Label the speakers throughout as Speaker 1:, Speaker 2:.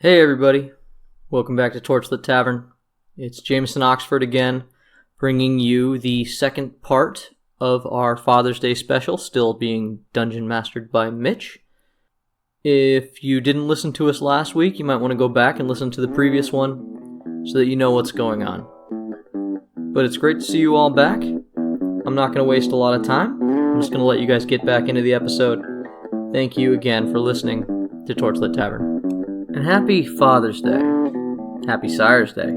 Speaker 1: Hey everybody, welcome back to Torchlit Tavern. It's Jameson Oxford again, bringing you the second part of our Father's Day special, still being dungeon mastered by Mitch. If you didn't listen to us last week, you might want to go back and listen to the previous one so that you know what's going on. But it's great to see you all back. I'm not going to waste a lot of time. I'm just going to let you guys get back into the episode. Thank you again for listening to Torchlit Tavern. And happy Father's Day. Happy Sire's Day.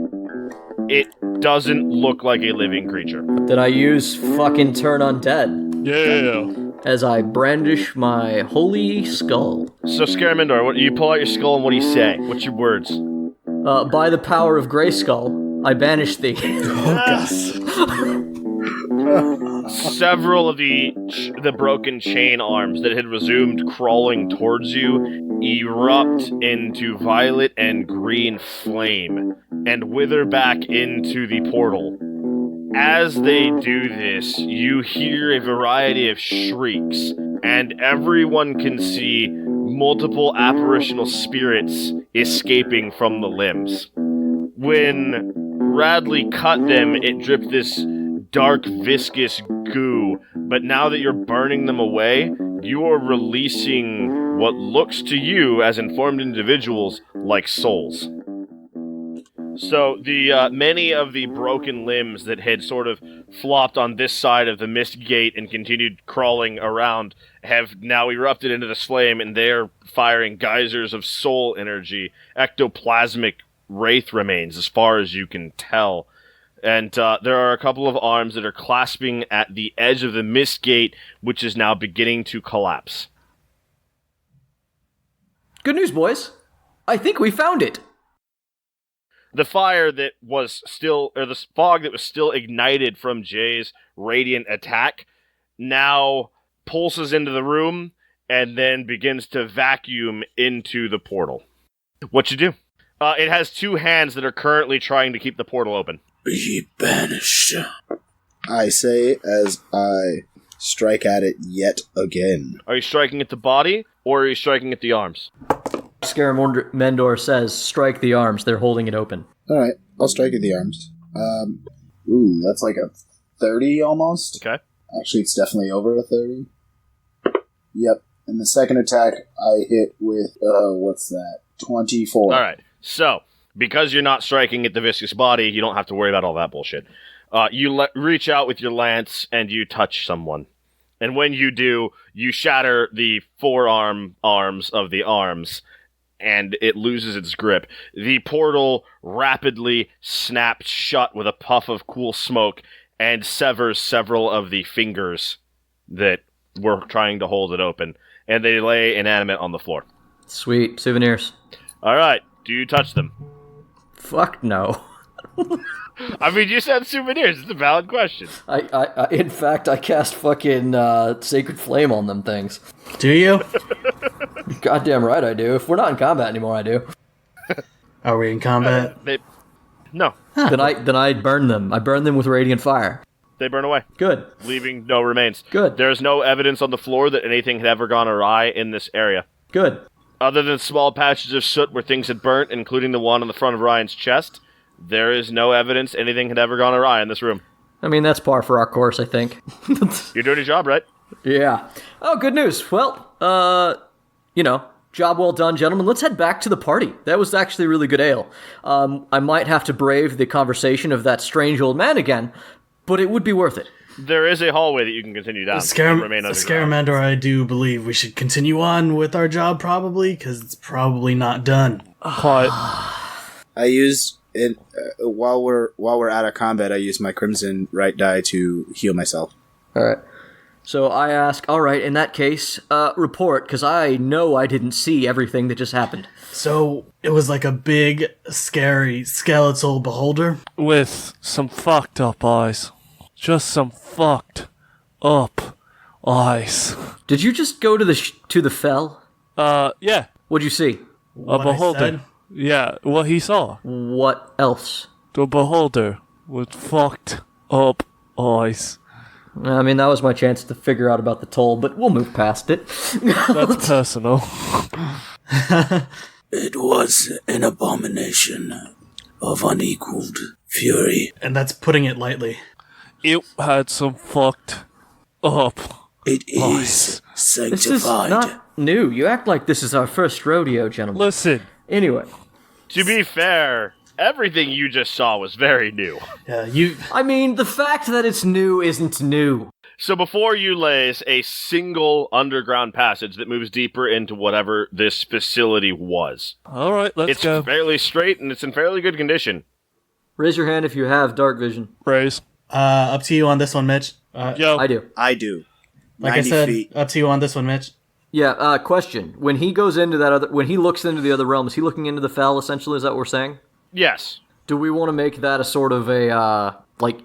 Speaker 2: It doesn't look like a living creature.
Speaker 1: Did I use fucking turn undead?
Speaker 2: Yeah.
Speaker 1: As I brandish my holy skull.
Speaker 2: So, Scarimendor, you pull out your skull and what do you say? What's your words?
Speaker 1: By the power of Greyskull, I banish thee.
Speaker 2: Several of the broken chain arms that had resumed crawling towards you erupt into violet and green flame and wither back into the portal. As they do this, you hear a variety of shrieks, and everyone can see multiple apparitional spirits escaping from the limbs. When Radley cut them, it dripped this dark, viscous goo, but now that you're burning them away, you are releasing what looks to you, as informed individuals, like souls. So the many of the broken limbs that had sort of flopped on this side of the mist gate and continued crawling around have now erupted into this flame, and they're firing geysers of soul energy, ectoplasmic wraith remains, as far as you can tell. And there are a couple of arms that are clasping at the edge of the mist gate, which is now beginning to collapse.
Speaker 1: Good news, boys. I think we found it.
Speaker 2: The fire that was still, or the fog that was still ignited from Jay's radiant attack, now pulses into the room and then begins to vacuum into the portal. What you do? It has two hands that are currently trying to keep the portal open.
Speaker 3: Be ye banished, I say as I strike at it yet again.
Speaker 2: Are you striking at the body, or are you striking at the arms?
Speaker 1: Scarimendor says, strike the arms. They're holding it open.
Speaker 3: Alright, I'll strike at the arms. That's like a 30 almost.
Speaker 2: Okay.
Speaker 3: Actually, it's definitely over a 30. Yep. And the second attack, I hit with, 24.
Speaker 2: Alright, so because you're not striking at the viscous body, you don't have to worry about all that bullshit. You reach out with your lance and you touch someone. And when you do, you shatter the forearm arms of the arms, and it loses its grip. The portal rapidly snaps shut with a puff of cool smoke and severs several of the fingers that were trying to hold it open. And they lay inanimate on the floor.
Speaker 1: Sweet. Souvenirs.
Speaker 2: Alright, do you touch them?
Speaker 1: Fuck no.
Speaker 2: I mean, you said souvenirs. It's a valid question.
Speaker 1: I in fact, I cast fucking Sacred Flame on them things.
Speaker 4: Do you?
Speaker 1: Goddamn right I do. If we're not in combat anymore, I do.
Speaker 4: Are we in combat?
Speaker 2: No.
Speaker 1: Huh. Then I burn them. I burn them with radiant fire.
Speaker 2: They burn away.
Speaker 1: Good.
Speaker 2: Leaving no remains.
Speaker 1: Good.
Speaker 2: There's no evidence on the floor that anything had ever gone awry in this area.
Speaker 1: Good.
Speaker 2: Other than small patches of soot where things had burnt, including the one on the front of Ryan's chest, there is no evidence anything had ever gone awry in this room.
Speaker 1: I mean, that's par for our course, I think.
Speaker 2: You're doing your job, right?
Speaker 1: Yeah. Oh, good news. Well, job well done, gentlemen. Let's head back to the party. That was actually really good ale. I might have to brave the conversation of that strange old man again, but it would be worth it.
Speaker 2: There is a hallway that you can continue down.
Speaker 4: Scaramendor, I do believe we should continue on with our job, probably, because it's probably not done.
Speaker 3: I used it while we're out of combat. I used my crimson right die to heal myself.
Speaker 1: All right. So I ask, all right, in that case, report, because I know I didn't see everything that just happened.
Speaker 4: So it was like a big, scary skeletal beholder
Speaker 5: with some fucked up eyes. Just some fucked up eyes.
Speaker 1: Did you just go to the fell?
Speaker 5: Yeah.
Speaker 1: What'd you see?
Speaker 5: A beholder. Yeah, what he saw.
Speaker 1: What else?
Speaker 5: The beholder with fucked up eyes.
Speaker 1: I mean, that was my chance to figure out about the toll, but we'll move past it.
Speaker 5: That's personal.
Speaker 3: It was an abomination of unequaled fury.
Speaker 4: And that's putting it lightly.
Speaker 5: It had some fucked up.
Speaker 3: It
Speaker 5: Nice.
Speaker 3: is sanctified.
Speaker 1: This is not new. You act like this is our first rodeo, gentlemen.
Speaker 5: Listen,
Speaker 1: Anyway,
Speaker 2: To be fair, everything you just saw was very new.
Speaker 4: Yeah,
Speaker 1: I mean, the fact that it's new isn't new.
Speaker 2: So before you lays a single underground passage that moves deeper into whatever this facility was.
Speaker 5: all right, let's
Speaker 2: It's
Speaker 5: go.
Speaker 2: fairly straight and it's in fairly good condition.
Speaker 1: Raise your hand if you have dark vision.
Speaker 5: Raise.
Speaker 4: up to you on this one, Mitch.
Speaker 5: Yo.
Speaker 1: I do.
Speaker 3: I do.
Speaker 4: Like
Speaker 3: 90
Speaker 4: I said,
Speaker 3: feet.
Speaker 4: up to you on this one, Mitch.
Speaker 1: Yeah, question. When he goes into when he looks into the other realm, is he looking into the fell, essentially? Is that what we're saying?
Speaker 2: Yes.
Speaker 1: Do we want to make that a sort of a,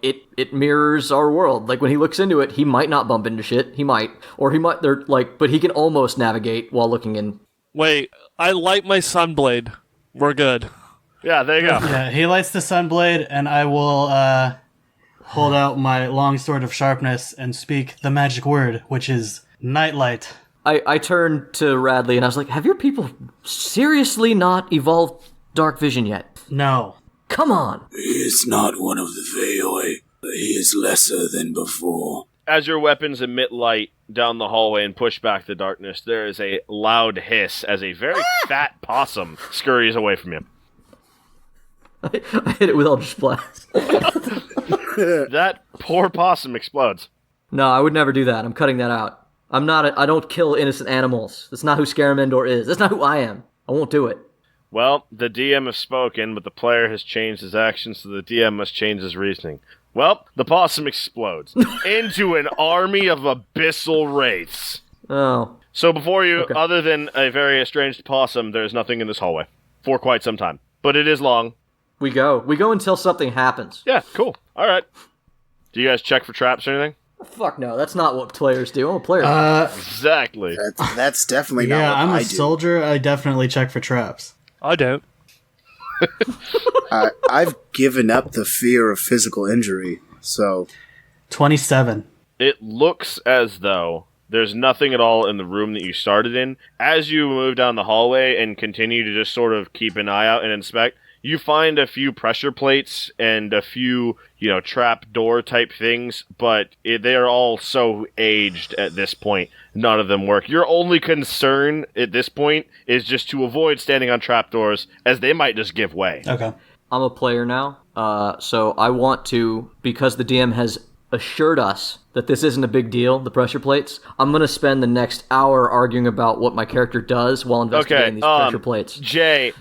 Speaker 1: it mirrors our world? Like, when he looks into it, he might not bump into shit. He might. Or he might, but he can almost navigate while looking in.
Speaker 5: Wait, I light my sunblade. We're good.
Speaker 2: Yeah, there you go.
Speaker 4: Yeah, he lights the sunblade, and I will hold out my long sword of sharpness and speak the magic word, which is nightlight.
Speaker 1: I turned to Radley and I was like, have your people seriously not evolved dark vision yet?
Speaker 4: No.
Speaker 1: Come on!
Speaker 3: He is not one of the Veoi. He is lesser than before.
Speaker 2: As your weapons emit light down the hallway and push back the darkness, there is a loud hiss as a very fat possum scurries away from you.
Speaker 1: I hit it with Eldritch Blast.
Speaker 2: That poor possum explodes.
Speaker 1: No, I would never do that. I'm cutting that out. I don't kill innocent animals. That's not who Scarimendor is. That's not who I am. I won't do it.
Speaker 2: Well, the DM has spoken, but the player has changed his actions, so the DM must change his reasoning. Well, the possum explodes into an army of abyssal wraiths.
Speaker 1: Oh.
Speaker 2: So before you,
Speaker 1: Okay.
Speaker 2: other than a very estranged possum, there's nothing in this hallway. For quite some time. But it is long.
Speaker 1: We go. We go until something happens.
Speaker 2: Yeah, cool. Alright. Do you guys check for traps or anything?
Speaker 1: Fuck no, that's not what players do. I'm a player.
Speaker 2: Exactly.
Speaker 3: That's definitely not
Speaker 4: Yeah,
Speaker 3: what
Speaker 4: I'm
Speaker 3: I
Speaker 4: a
Speaker 3: do.
Speaker 4: soldier. I definitely check for traps.
Speaker 5: I don't.
Speaker 3: I've given up the fear of physical injury, so
Speaker 4: 27.
Speaker 2: It looks as though there's nothing at all in the room that you started in. As you move down the hallway and continue to just sort of keep an eye out and inspect, you find a few pressure plates and a few, trap door type things, but they are all so aged at this point, none of them work. Your only concern at this point is just to avoid standing on trap doors, as they might just give way.
Speaker 4: Okay.
Speaker 1: I'm a player now, so I want to, because the DM has assured us that this isn't a big deal, the pressure plates, I'm going to spend the next hour arguing about what my character does while investigating these pressure plates.
Speaker 2: Jay,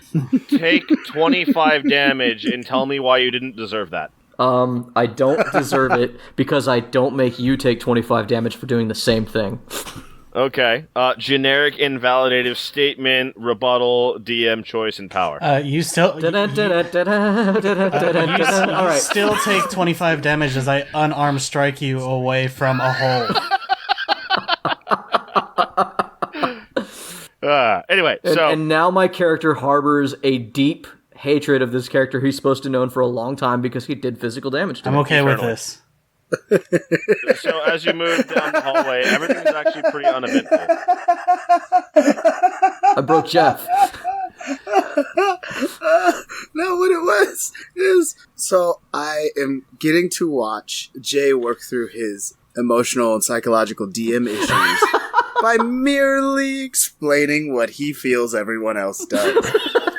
Speaker 2: take 25 damage and tell me why you didn't deserve that.
Speaker 1: I don't deserve it because I don't make you take 25 damage for doing the same thing.
Speaker 2: Okay. Generic invalidative statement, rebuttal, DM choice, and power.
Speaker 4: You still
Speaker 1: All right.
Speaker 4: still take 25 damage as I unarmed strike you away from a hole.
Speaker 2: Anyway, so
Speaker 1: And now my character harbors a deep hatred of this character he's supposed to know for a long time because he did physical damage to
Speaker 4: I'm
Speaker 1: him.
Speaker 4: okay with
Speaker 2: Eternally.
Speaker 4: this.
Speaker 2: so as you move down the hallway, everything's actually pretty uneventful.
Speaker 1: I broke Jeff.
Speaker 3: no, what it was is so I am getting to watch Jay work through his emotional and psychological DM issues by merely explaining what he feels everyone else does,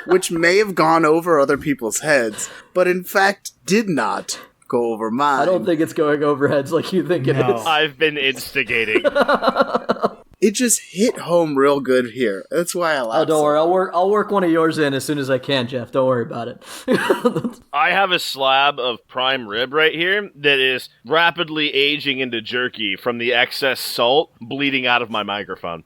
Speaker 3: which may have gone over other people's heads, but in fact did not go over mine.
Speaker 1: I don't think it's going over heads like you think it
Speaker 4: No.
Speaker 1: is.
Speaker 2: I've been instigating.
Speaker 3: It just hit home real good here. That's why I laughed.
Speaker 1: Oh, don't worry. I'll work one of yours in as soon as I can, Jeff. Don't worry about it.
Speaker 2: I have a slab of prime rib right here that is rapidly aging into jerky from the excess salt bleeding out of my microphone.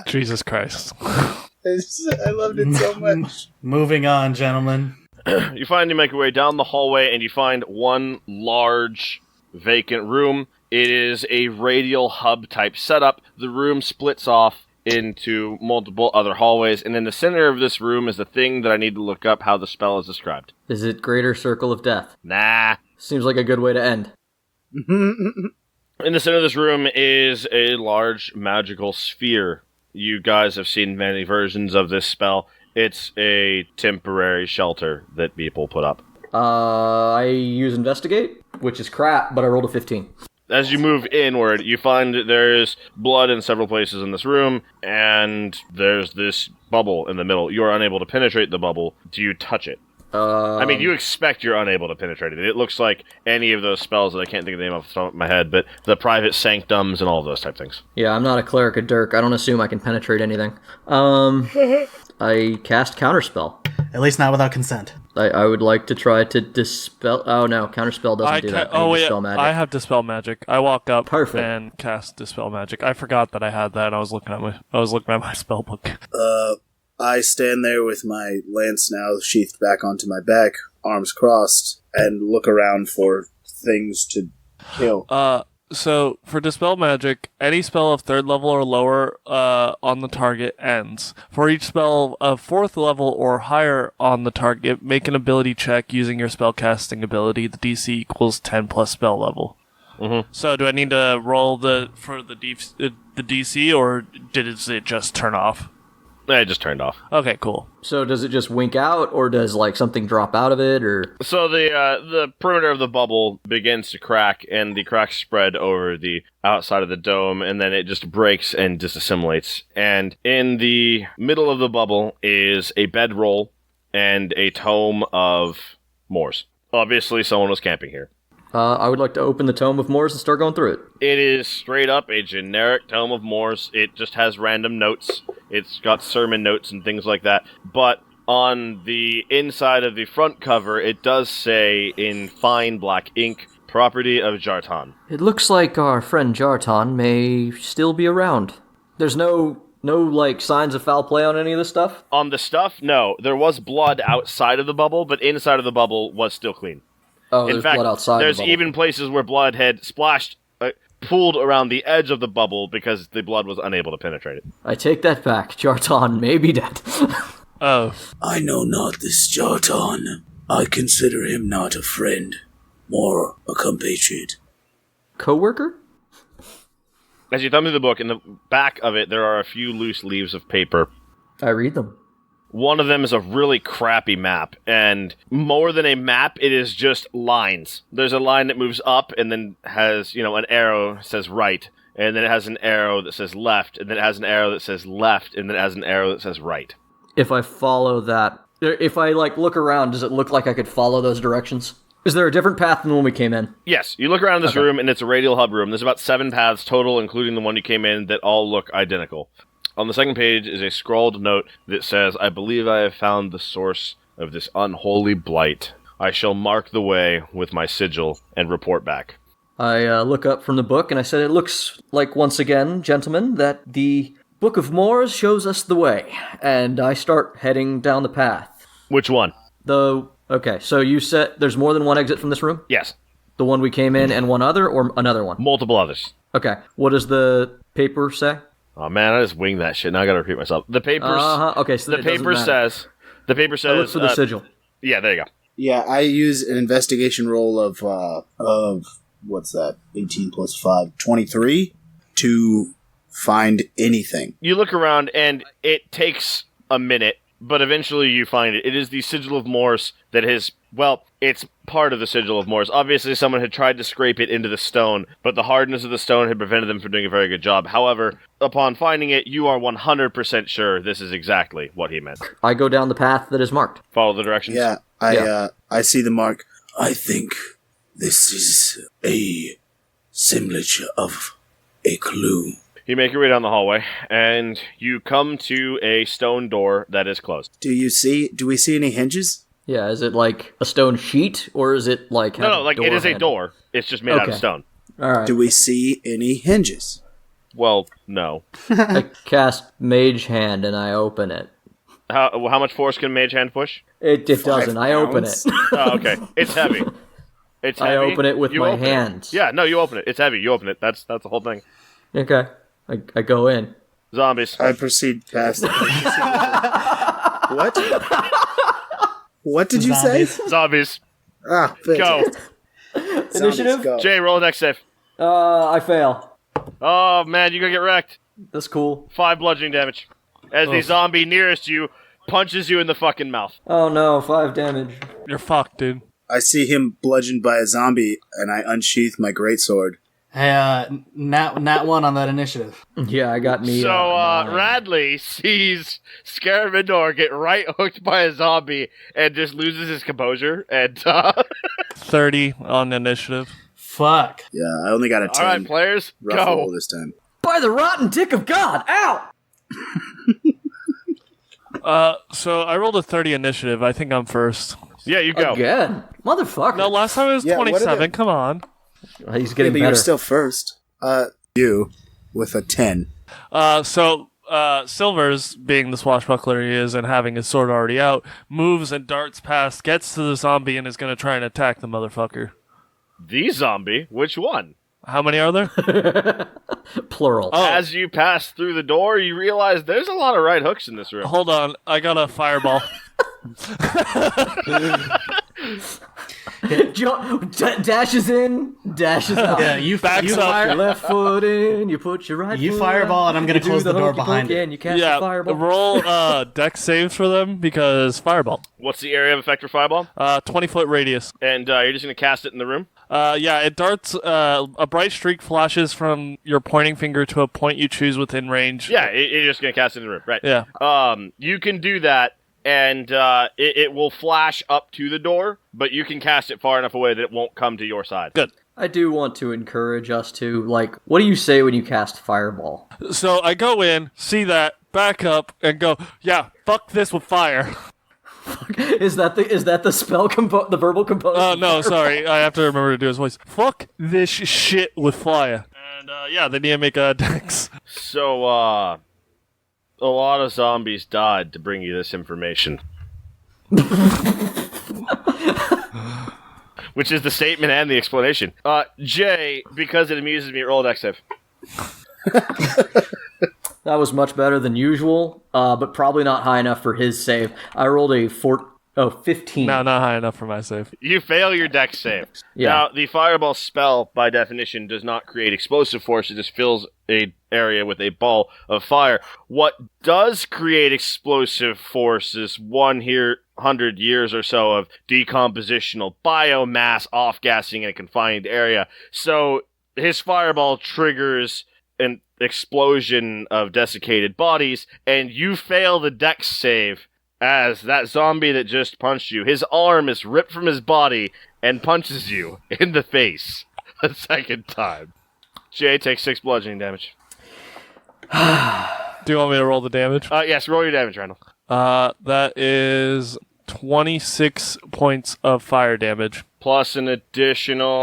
Speaker 5: Jesus Christ.
Speaker 3: I loved it so much.
Speaker 4: Moving on, gentlemen.
Speaker 2: You make your way down the hallway and you find one large vacant room. It is a radial hub type setup. The room splits off into multiple other hallways, and in the center of this room is the thing that I need to look up how the spell is described.
Speaker 1: Is it Greater Circle of Death?
Speaker 2: Nah.
Speaker 1: Seems like a good way to end.
Speaker 2: In the center of this room is a large magical sphere You guys have seen many versions of this spell. It's a temporary shelter that people put up.
Speaker 1: I use investigate, which is crap, but I rolled a 15.
Speaker 2: As you move inward, you find that there's blood in several places in this room, and there's this bubble in the middle. You are unable to penetrate the bubble. Do you touch it? I mean, you expect you're unable to penetrate it. It looks like any of those spells that I can't think of the name off the top of my head, but the private sanctums and all of those type things.
Speaker 1: Yeah, I'm not a cleric of Dirk. I don't assume I can penetrate anything. I cast Counterspell.
Speaker 4: At least not without consent.
Speaker 1: I would like to try to dispel... Oh, no, Counterspell doesn't do that. I need Dispel Magic.
Speaker 5: I have Dispel Magic. I walk up
Speaker 1: Perfect.
Speaker 5: and cast Dispel Magic. I forgot that I had that, and I was looking at my spell book.
Speaker 3: I stand there with my lance now sheathed back onto my back, arms crossed, and look around for things to kill.
Speaker 5: So, for Dispel Magic, any spell of 3rd level or lower on the target ends. For each spell of 4th level or higher on the target, make an ability check using your spellcasting ability. The DC equals 10 plus spell level.
Speaker 2: Mm-hmm.
Speaker 5: So, do I need to roll the DC, or does it just turn off?
Speaker 2: It just turned off.
Speaker 5: Okay, cool.
Speaker 1: So does it just wink out, or does like something drop out of it, or?
Speaker 2: So the perimeter of the bubble begins to crack, and the cracks spread over the outside of the dome, and then it just breaks and disassimilates. And in the middle of the bubble is a bedroll and a tome of Moors. Obviously, someone was camping here.
Speaker 1: I would like to open the Tome of Moors and start going through it.
Speaker 2: It is straight up a generic Tome of Moors. It just has random notes. It's got sermon notes and things like that. But on the inside of the front cover, it does say in fine black ink, property of Jartan.
Speaker 1: It looks like our friend Jartan may still be around. There's no like signs of foul play on any of this stuff?
Speaker 2: On the stuff, no. There was blood outside of the bubble, but inside of the bubble was still clean.
Speaker 1: Oh,
Speaker 2: in fact,
Speaker 1: blood outside
Speaker 2: there's
Speaker 1: the bubble.
Speaker 2: even places where blood had splashed, pooled around the edge of the bubble because the blood was unable to penetrate it.
Speaker 1: I take that back. Jartan may be dead.
Speaker 5: Oh.
Speaker 3: I know not this Jartan. I consider him not a friend, more a compatriot.
Speaker 1: Co-worker?
Speaker 2: As you thumb through the book, in the back of it, there are a few loose leaves of paper.
Speaker 1: I read them.
Speaker 2: One of them is a really crappy map, and more than a map, it is just lines. There's a line that moves up and then has, an arrow that says right, and then it has an arrow that says left, and then it has an arrow that says left, and then it has an arrow that says right.
Speaker 1: If I follow that, if I look around, does it look like I could follow those directions? Is there a different path than when we came in?
Speaker 2: Yes, you look around this room, and it's a radial hub room. There's about 7 paths total, including the one you came in, that all look identical. On the second page is a scrawled note that says, I believe I have found the source of this unholy blight. I shall mark the way with my sigil and report back.
Speaker 1: I look up from the book, and I said, it looks like, once again, gentlemen, that the Book of Moors shows us the way. And I start heading down the path.
Speaker 2: Which one?
Speaker 1: Okay, so you said there's more than one exit from this room?
Speaker 2: Yes.
Speaker 1: The one we came in and one other, or another one?
Speaker 2: Multiple others.
Speaker 1: Okay, what does the paper say?
Speaker 2: Oh man, I just winged that shit. Now I gotta repeat myself. The paper.
Speaker 1: Okay, so
Speaker 2: the paper says. The paper says.
Speaker 1: I look for the sigil.
Speaker 2: Yeah, there you go.
Speaker 3: Yeah, I use an investigation roll of what's that? 18 plus 5, 23 to find anything.
Speaker 2: You look around, and it takes a minute, but eventually you find it. It is the sigil of Morse that has. Well, it's part of the sigil of Morse. Obviously, someone had tried to scrape it into the stone, but the hardness of the stone had prevented them from doing a very good job. However, upon finding it, you are 100% sure this is exactly what he meant.
Speaker 1: I go down the path that is marked.
Speaker 2: Follow the directions?
Speaker 3: Yeah, I see the mark. I think this is a semblance of a clue.
Speaker 2: You make your way down the hallway, and you come to a stone door that is closed.
Speaker 3: Do we see any hinges?
Speaker 1: Yeah, is it like a stone sheet, or is it like...
Speaker 2: No, like it is a door. It's just made out of stone.
Speaker 1: Alright.
Speaker 3: Do we see any hinges?
Speaker 2: Well, no.
Speaker 1: I cast Mage Hand and I open it.
Speaker 2: How much force can Mage Hand push?
Speaker 1: It doesn't. I open it.
Speaker 2: Oh, okay. It's heavy. It's heavy.
Speaker 1: I open it with
Speaker 2: You
Speaker 1: my
Speaker 2: open it.
Speaker 1: hands.
Speaker 2: Yeah, no, you open it. It's heavy. You open it. That's the whole thing.
Speaker 1: Okay. I go in.
Speaker 2: Zombies.
Speaker 3: I proceed past it. What? What did you say?
Speaker 2: Zombies.
Speaker 3: Ah,
Speaker 2: Go.
Speaker 1: Initiative?
Speaker 3: Go.
Speaker 2: Jay, roll a dex save.
Speaker 1: I fail.
Speaker 2: Oh, man, you're gonna get wrecked.
Speaker 1: That's cool.
Speaker 2: 5 bludgeoning damage. As the zombie nearest you punches you in the fucking mouth.
Speaker 1: Oh no, 5 damage.
Speaker 5: You're fucked, dude.
Speaker 3: I see him bludgeoned by a zombie, and I unsheath my greatsword.
Speaker 4: Hey, nat 1 on that initiative.
Speaker 1: Yeah, I got me.
Speaker 2: So, Radley sees Scarimendor get right hooked by a zombie and just loses his composure. And,
Speaker 5: 30 on initiative.
Speaker 4: Fuck.
Speaker 3: Yeah, I only got a 10.
Speaker 2: Alright, players,
Speaker 3: Rough
Speaker 2: go.
Speaker 3: roll this time.
Speaker 1: By the rotten dick of God! Ow!
Speaker 5: So I rolled a 30 initiative. I think I'm first.
Speaker 2: Yeah, you go.
Speaker 1: Again? Motherfucker.
Speaker 5: No, last time it was
Speaker 3: Yeah, what did
Speaker 5: 27.
Speaker 3: it-
Speaker 5: Come on.
Speaker 1: He's
Speaker 3: Yeah,
Speaker 1: getting
Speaker 3: but
Speaker 1: better.
Speaker 3: you're still first. You with a 10.
Speaker 5: So Silver's, being the swashbuckler he is and having his sword already out, moves and darts past, gets to the zombie, and is going to try and attack the motherfucker.
Speaker 2: The zombie? Which one?
Speaker 5: How many are there?
Speaker 1: Plural.
Speaker 5: Oh.
Speaker 2: As you pass through the door, you realize there's a lot of right hooks in this room.
Speaker 5: Hold on. I got a fireball.
Speaker 1: Dashes in, dashes out.
Speaker 4: Yeah, you
Speaker 5: Backs
Speaker 4: you
Speaker 5: up.
Speaker 4: fire-
Speaker 1: Your left foot in, you put your right
Speaker 4: You
Speaker 1: foot
Speaker 4: fireball,
Speaker 1: out,
Speaker 4: and I'm gonna
Speaker 1: you do
Speaker 4: close the door
Speaker 1: hokey
Speaker 4: behind
Speaker 1: pokey,
Speaker 4: it.
Speaker 1: and you cast
Speaker 5: Yeah,
Speaker 1: the fireball.
Speaker 5: roll dex saves for them because fireball.
Speaker 2: What's the area of effect for Fireball?
Speaker 5: 20-foot radius.
Speaker 2: And you're just going to cast it in the room?
Speaker 5: Yeah, it darts. A bright streak flashes from your pointing finger to a point you choose within range.
Speaker 2: Yeah, you're just going to cast it in the room, right?
Speaker 5: Yeah.
Speaker 2: You can do that, and it will flash up to the door, but you can cast it far enough away that it won't come to your side.
Speaker 5: Good.
Speaker 1: I do want to encourage us to, like, what do you say when you cast fireball?
Speaker 5: So I go in, see that, back up, and go, yeah, fuck this with fire.
Speaker 1: Is that the spell the verbal component?
Speaker 5: No, sorry. I have to remember to do his voice. Fuck this shit with fire. And, yeah, they need to make a dex.
Speaker 2: So, a lot of zombies died to bring you this information. Which is the statement and the explanation. Jay, because it amuses me, roll a dex save.
Speaker 1: That was much better than usual, but probably not high enough for his save. I rolled a 15.
Speaker 5: No, not high enough for my save.
Speaker 2: You fail your dex save.
Speaker 1: Yeah.
Speaker 2: Now, the fireball spell, by definition, does not create explosive force. It just fills a area with a ball of fire. What does create explosive force is 100 years or so of decompositional biomass off-gassing in a confined area. So his fireball triggers an explosion of desiccated bodies, and you fail the dex save as that zombie that just punched you, his arm is ripped from his body and punches you in the face a second time. Jay takes 6 bludgeoning damage.
Speaker 5: Do you want me to roll the damage?
Speaker 2: Yes, roll your damage, Randall.
Speaker 5: That is 26 points of fire damage.
Speaker 2: Plus an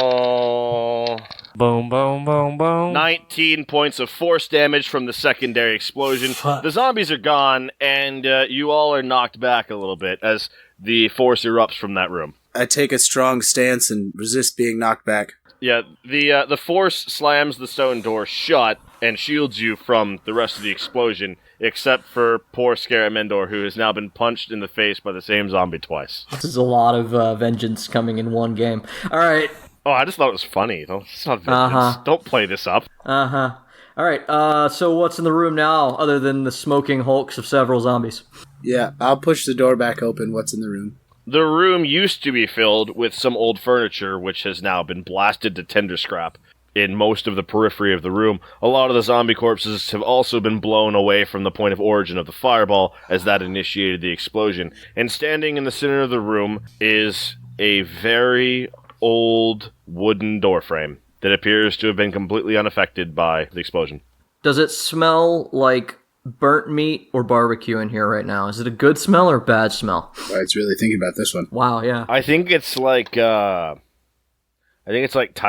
Speaker 2: additional
Speaker 5: Boom, boom, boom, boom.
Speaker 2: 19 points of force damage from the secondary explosion.
Speaker 4: Fuck.
Speaker 2: The zombies are gone, and you all are knocked back a little bit as the force erupts from that room.
Speaker 3: I take a strong stance and resist being knocked back.
Speaker 2: Yeah, the force slams the stone door shut and shields you from the rest of the explosion, except for poor Scarimendor, who has now been punched in the face by the same zombie twice.
Speaker 1: This is a lot of vengeance coming in one game. All right.
Speaker 2: Oh, I just thought it was funny. It's not vengeance.
Speaker 1: Uh-huh.
Speaker 2: Don't play this up.
Speaker 1: Uh-huh. All right, so what's in the room now other than the smoking hulks of several zombies?
Speaker 3: Yeah, I'll push the door back open. What's in the room?
Speaker 2: The room used to be filled with some old furniture, which has now been blasted to tinder scrap in most of the periphery of the room. A lot of the zombie corpses have also been blown away from the point of origin of the fireball, as that initiated the explosion. And standing in the center of the room is a very old wooden doorframe that appears to have been completely unaffected by the explosion.
Speaker 1: Does it smell like burnt meat or barbecue in here right now? Is it a good smell or a bad smell?
Speaker 3: It's really thinking about this one.
Speaker 1: Wow, yeah.
Speaker 2: I think it's like Thai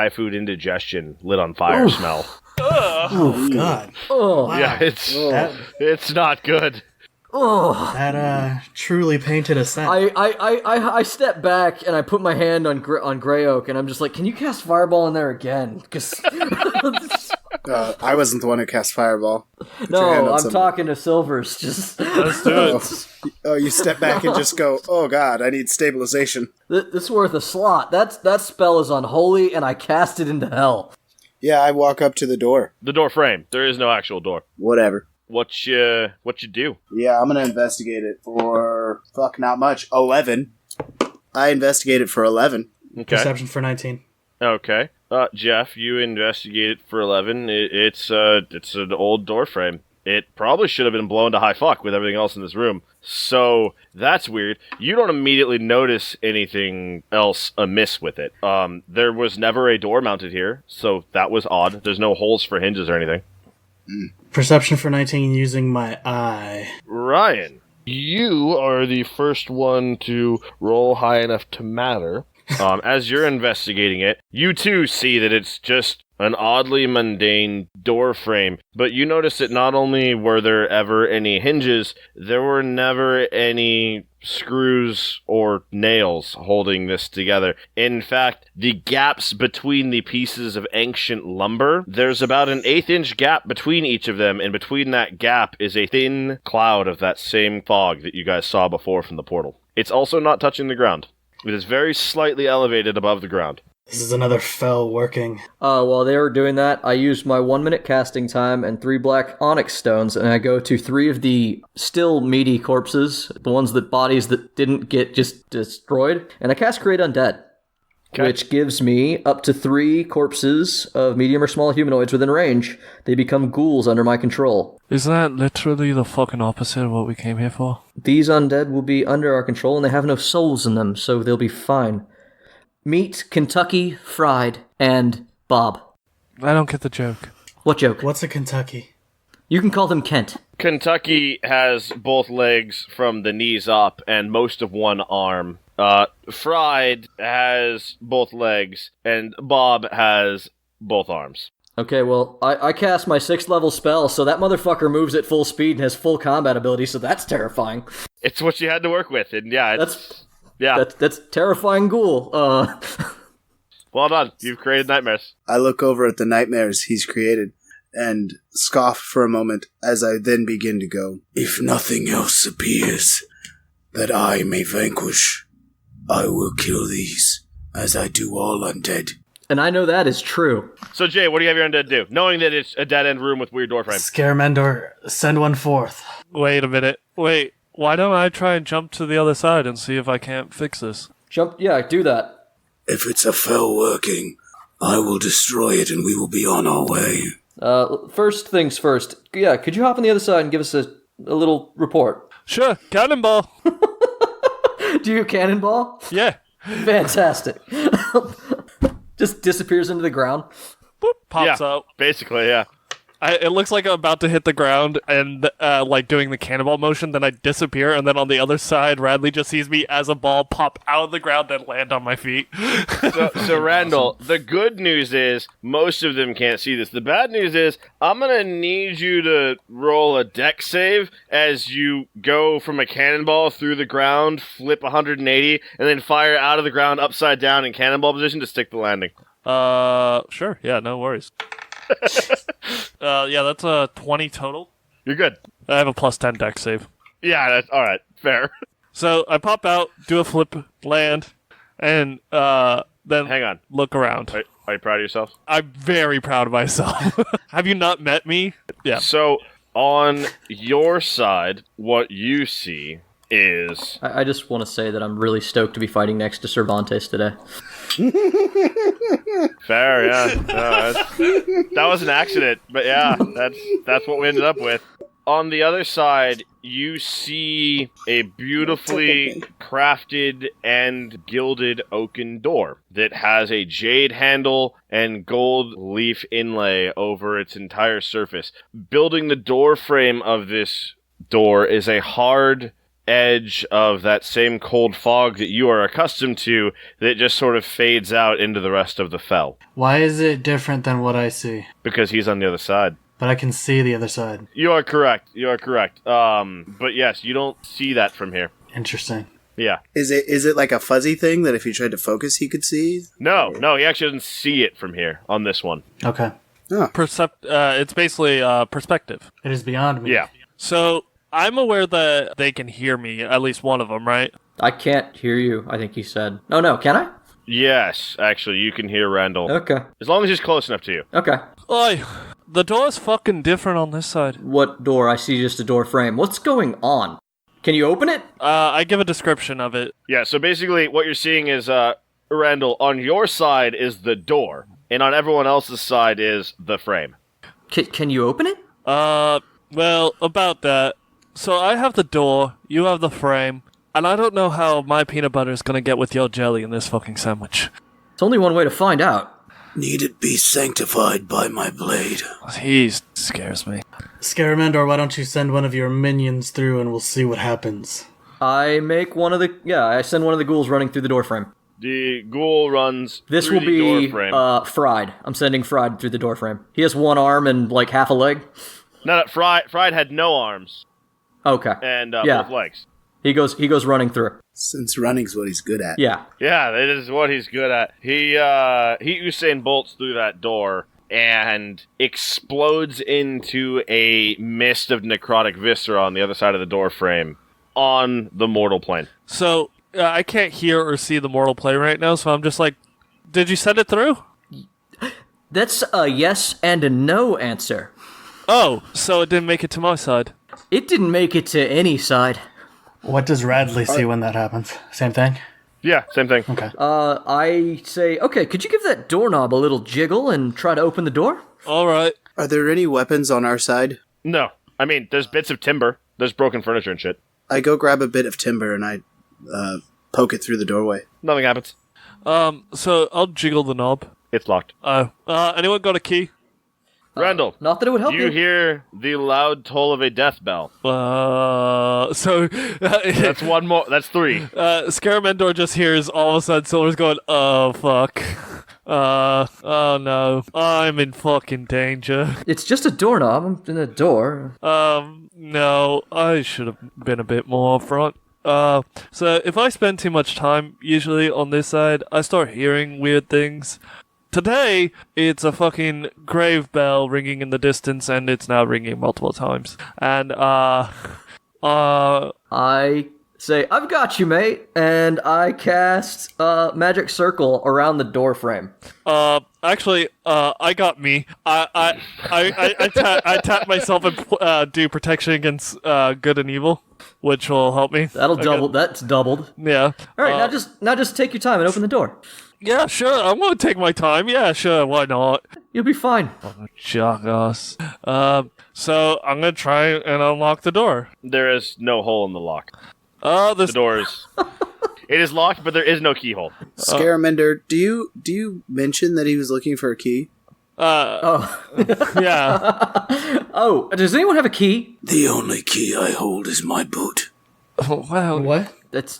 Speaker 2: food indigestion lit on fire smell.
Speaker 4: Oh, God.
Speaker 1: Oh,
Speaker 4: Wow.
Speaker 2: Yeah, it's not good.
Speaker 1: oh.
Speaker 4: That truly painted a scent.
Speaker 1: I step back and I put my hand on Grey Oak and I'm just like, can you cast Fireball in there again? Because
Speaker 3: I wasn't the one who cast Fireball. Put your hand
Speaker 1: no,
Speaker 3: on
Speaker 1: I'm
Speaker 3: something.
Speaker 1: talking to Silvers. Just
Speaker 5: Let's do it.
Speaker 3: Oh, you step back and just go, oh god, I need stabilization.
Speaker 1: this is worth a slot. That spell is unholy and I cast it into hell.
Speaker 3: Yeah, I walk up to the door.
Speaker 2: The door frame. There is no actual door.
Speaker 3: Whatever.
Speaker 2: What you do?
Speaker 3: Yeah, I'm gonna investigate it for... Fuck, not much. 11. I investigate it for 11.
Speaker 2: Okay.
Speaker 4: Perception for 19.
Speaker 2: Okay. Jeff, you investigate it for 11. It's an old door frame. It probably should have been blown to high fuck with everything else in this room. So, that's weird. You don't immediately notice anything else amiss with it. There was never a door mounted here, so that was odd. There's no holes for hinges or anything.
Speaker 4: Perception for 19 using my eye.
Speaker 2: Ryan, you are the first one to roll high enough to matter. As you're investigating it, you too see that it's just an oddly mundane door frame, but you notice that not only were there ever any hinges, there were never any screws or nails holding this together. In fact, the gaps between the pieces of ancient lumber, there's about an 1/8-inch gap between each of them, and between that gap is a thin cloud of that same fog that you guys saw before from the portal. It's also not touching the ground. It is very slightly elevated above the ground.
Speaker 4: This is another fell working.
Speaker 1: While they were doing that, I used my 1-minute casting time and 3 black onyx stones, and I go to 3 of the still meaty corpses, the ones that bodies that didn't get just destroyed, and I cast Create Undead, which gives me up to 3 corpses of medium or small humanoids within range. They become ghouls under my control.
Speaker 5: Isn't that literally the fucking opposite of what we came here for?
Speaker 1: These undead will be under our control, and they have no souls in them, so they'll be fine. Meet Kentucky Fried and Bob.
Speaker 5: I don't get the joke.
Speaker 1: What joke?
Speaker 4: What's a Kentucky?
Speaker 1: You can call them Kent.
Speaker 2: Kentucky has both legs from the knees up and most of one arm. Fried has both legs, and Bob has both arms.
Speaker 1: Okay, well, I cast my 6th level spell, so that motherfucker moves at full speed and has full combat ability, so that's terrifying.
Speaker 2: It's what you had to work with, and yeah,
Speaker 1: That's terrifying ghoul.
Speaker 2: Well done. You've created nightmares.
Speaker 3: I look over at the nightmares he's created and scoff for a moment as I then begin to go, if nothing else appears that I may vanquish, I will kill these, as I do all undead.
Speaker 1: And I know that is true.
Speaker 2: So, Jay, what do you have your undead do? Knowing that it's a dead-end room with weird door frames.
Speaker 4: Scarimendor, send one forth.
Speaker 5: Wait a minute. Wait. Why don't I try and jump to the other side and see if I can't fix this?
Speaker 1: Do that.
Speaker 3: If it's a fell working, I will destroy it and we will be on our way.
Speaker 1: First things first. Yeah, could you hop on the other side and give us a little report?
Speaker 5: Sure, cannonball.
Speaker 1: Do you cannonball?
Speaker 5: Yeah.
Speaker 1: Fantastic. Just disappears into the ground.
Speaker 5: Boop, pops out.
Speaker 2: Basically, yeah.
Speaker 5: It looks like I'm about to hit the ground and like doing the cannonball motion, then I disappear, and then on the other side, Radley just sees me as a ball pop out of the ground and land on my feet.
Speaker 2: So Randall, the good news is most of them can't see this. The bad news is I'm going to need you to roll a deck save as you go from a cannonball through the ground, flip 180, and then fire out of the ground upside down in cannonball position to stick the landing.
Speaker 5: Sure. Yeah, no worries. Yeah, that's a 20 total.
Speaker 2: You're good.
Speaker 5: I have a plus 10 deck save.
Speaker 2: Yeah, that's all right. Fair.
Speaker 5: So I pop out, do a flip, land, and then
Speaker 2: hang on.
Speaker 5: Look around.
Speaker 2: Are you proud of yourself?
Speaker 5: I'm very proud of myself. Have you not met me? Yeah.
Speaker 2: So on your side, what you see is...
Speaker 1: I just want to say that I'm really stoked to be fighting next to Cervantes today.
Speaker 2: Fair, yeah. No, that was an accident, but yeah, that's what we ended up with. On the other side, you see a beautifully crafted and gilded oaken door that has a jade handle and gold leaf inlay over its entire surface. Building the door frame of this door is a hard edge of that same cold fog that you are accustomed to that just sort of fades out into the rest of the fell.
Speaker 4: Why is it different than what I see?
Speaker 2: Because he's on the other side.
Speaker 4: But I can see the other side.
Speaker 2: You are correct. But yes, you don't see that from here.
Speaker 4: Interesting.
Speaker 2: Yeah.
Speaker 3: Is it like a fuzzy thing that if you tried to focus he could see?
Speaker 2: No, he actually doesn't see it from here on this one.
Speaker 4: Okay.
Speaker 3: Oh.
Speaker 5: It's basically perspective.
Speaker 4: It is beyond me.
Speaker 2: Yeah.
Speaker 5: So I'm aware that they can hear me, at least one of them, right?
Speaker 1: I can't hear you, I think he said. Oh, no, can I?
Speaker 2: Yes, actually, you can hear Randall.
Speaker 1: Okay.
Speaker 2: As long as he's close enough to you.
Speaker 1: Okay.
Speaker 5: Oi, the door's fucking different on this side.
Speaker 1: What door? I see just a door frame. What's going on? Can you open it?
Speaker 5: I give a description of it.
Speaker 2: Yeah, so basically what you're seeing is, Randall, on your side is the door, and on everyone else's side is the frame.
Speaker 1: Can you open it?
Speaker 5: Well, about that. So I have the door, you have the frame, and I don't know how my peanut butter is gonna get with your jelly in this fucking sandwich.
Speaker 1: It's only one way to find out.
Speaker 3: Need it be sanctified by my blade.
Speaker 5: He scares me.
Speaker 4: Scarimendor, why don't you send one of your minions through and we'll see what happens.
Speaker 1: I send one of the ghouls running through the door frame.
Speaker 2: The ghoul runs
Speaker 1: This
Speaker 2: through
Speaker 1: will
Speaker 2: the door
Speaker 1: be,
Speaker 2: frame.
Speaker 1: Fried. I'm sending Fried through the door frame. He has one arm and, like, half a leg.
Speaker 2: No, Fried had no arms
Speaker 1: Okay.
Speaker 2: and
Speaker 1: Yeah.
Speaker 2: both legs.
Speaker 1: He goes running through.
Speaker 3: Since running's what he's good at.
Speaker 1: Yeah.
Speaker 2: Yeah, that is what he's good at. He Usain Bolts through that door and explodes into a mist of necrotic viscera on the other side of the door frame on the mortal plane.
Speaker 5: So, I can't hear or see the mortal plane right now, so I'm just like, did you send it through?
Speaker 1: That's a yes and a no answer.
Speaker 5: Oh, so it didn't make it to my side.
Speaker 1: It didn't make it to any side.
Speaker 4: What does Radley see when that happens? Same thing?
Speaker 2: Yeah, same thing.
Speaker 4: Okay.
Speaker 1: I say, okay, could you give that doorknob a little jiggle and try to open the door?
Speaker 5: Alright.
Speaker 3: Are there any weapons on our side?
Speaker 2: No. I mean, there's bits of timber. There's broken furniture and shit.
Speaker 3: I go grab a bit of timber and I poke it through the doorway.
Speaker 2: Nothing happens.
Speaker 5: So I'll jiggle the knob.
Speaker 2: It's locked.
Speaker 5: Anyone got a key?
Speaker 2: Randall,
Speaker 1: Not that it would help
Speaker 2: you
Speaker 1: you.
Speaker 2: hear the loud toll of a death bell.
Speaker 5: So
Speaker 2: That's one more. That's three.
Speaker 5: Scaramendor just hears all of a sudden Silver's going, oh fuck. Oh no. I'm in fucking danger.
Speaker 1: It's just a doorknob. I'm in a door.
Speaker 5: No, I should have been a bit more upfront. So if I spend too much time, usually on this side, I start hearing weird things. Today, it's a fucking grave bell ringing in the distance, and it's now ringing multiple times. And,
Speaker 1: I say, I've got you, mate, and I cast magic circle around the door frame.
Speaker 5: Actually, I got me. I tap myself and do protection against good and evil, which will help me.
Speaker 1: That'll
Speaker 5: Okay.
Speaker 1: double. That's doubled.
Speaker 5: Yeah.
Speaker 1: All right, now just take your time and open the door.
Speaker 5: Yeah, sure. I'm gonna take my time. Yeah, sure. Why not?
Speaker 1: You'll be fine.
Speaker 5: Jackass. So I'm gonna try and unlock the door.
Speaker 2: There is no hole in the lock.
Speaker 5: The
Speaker 2: The door is. It is locked, but there is no keyhole.
Speaker 3: Scaramendor, do you mention that he was looking for a key?
Speaker 1: Oh,
Speaker 5: yeah.
Speaker 1: oh. Does anyone have a key?
Speaker 3: The only key I hold is my boot.
Speaker 5: Wow.
Speaker 4: What?
Speaker 1: That's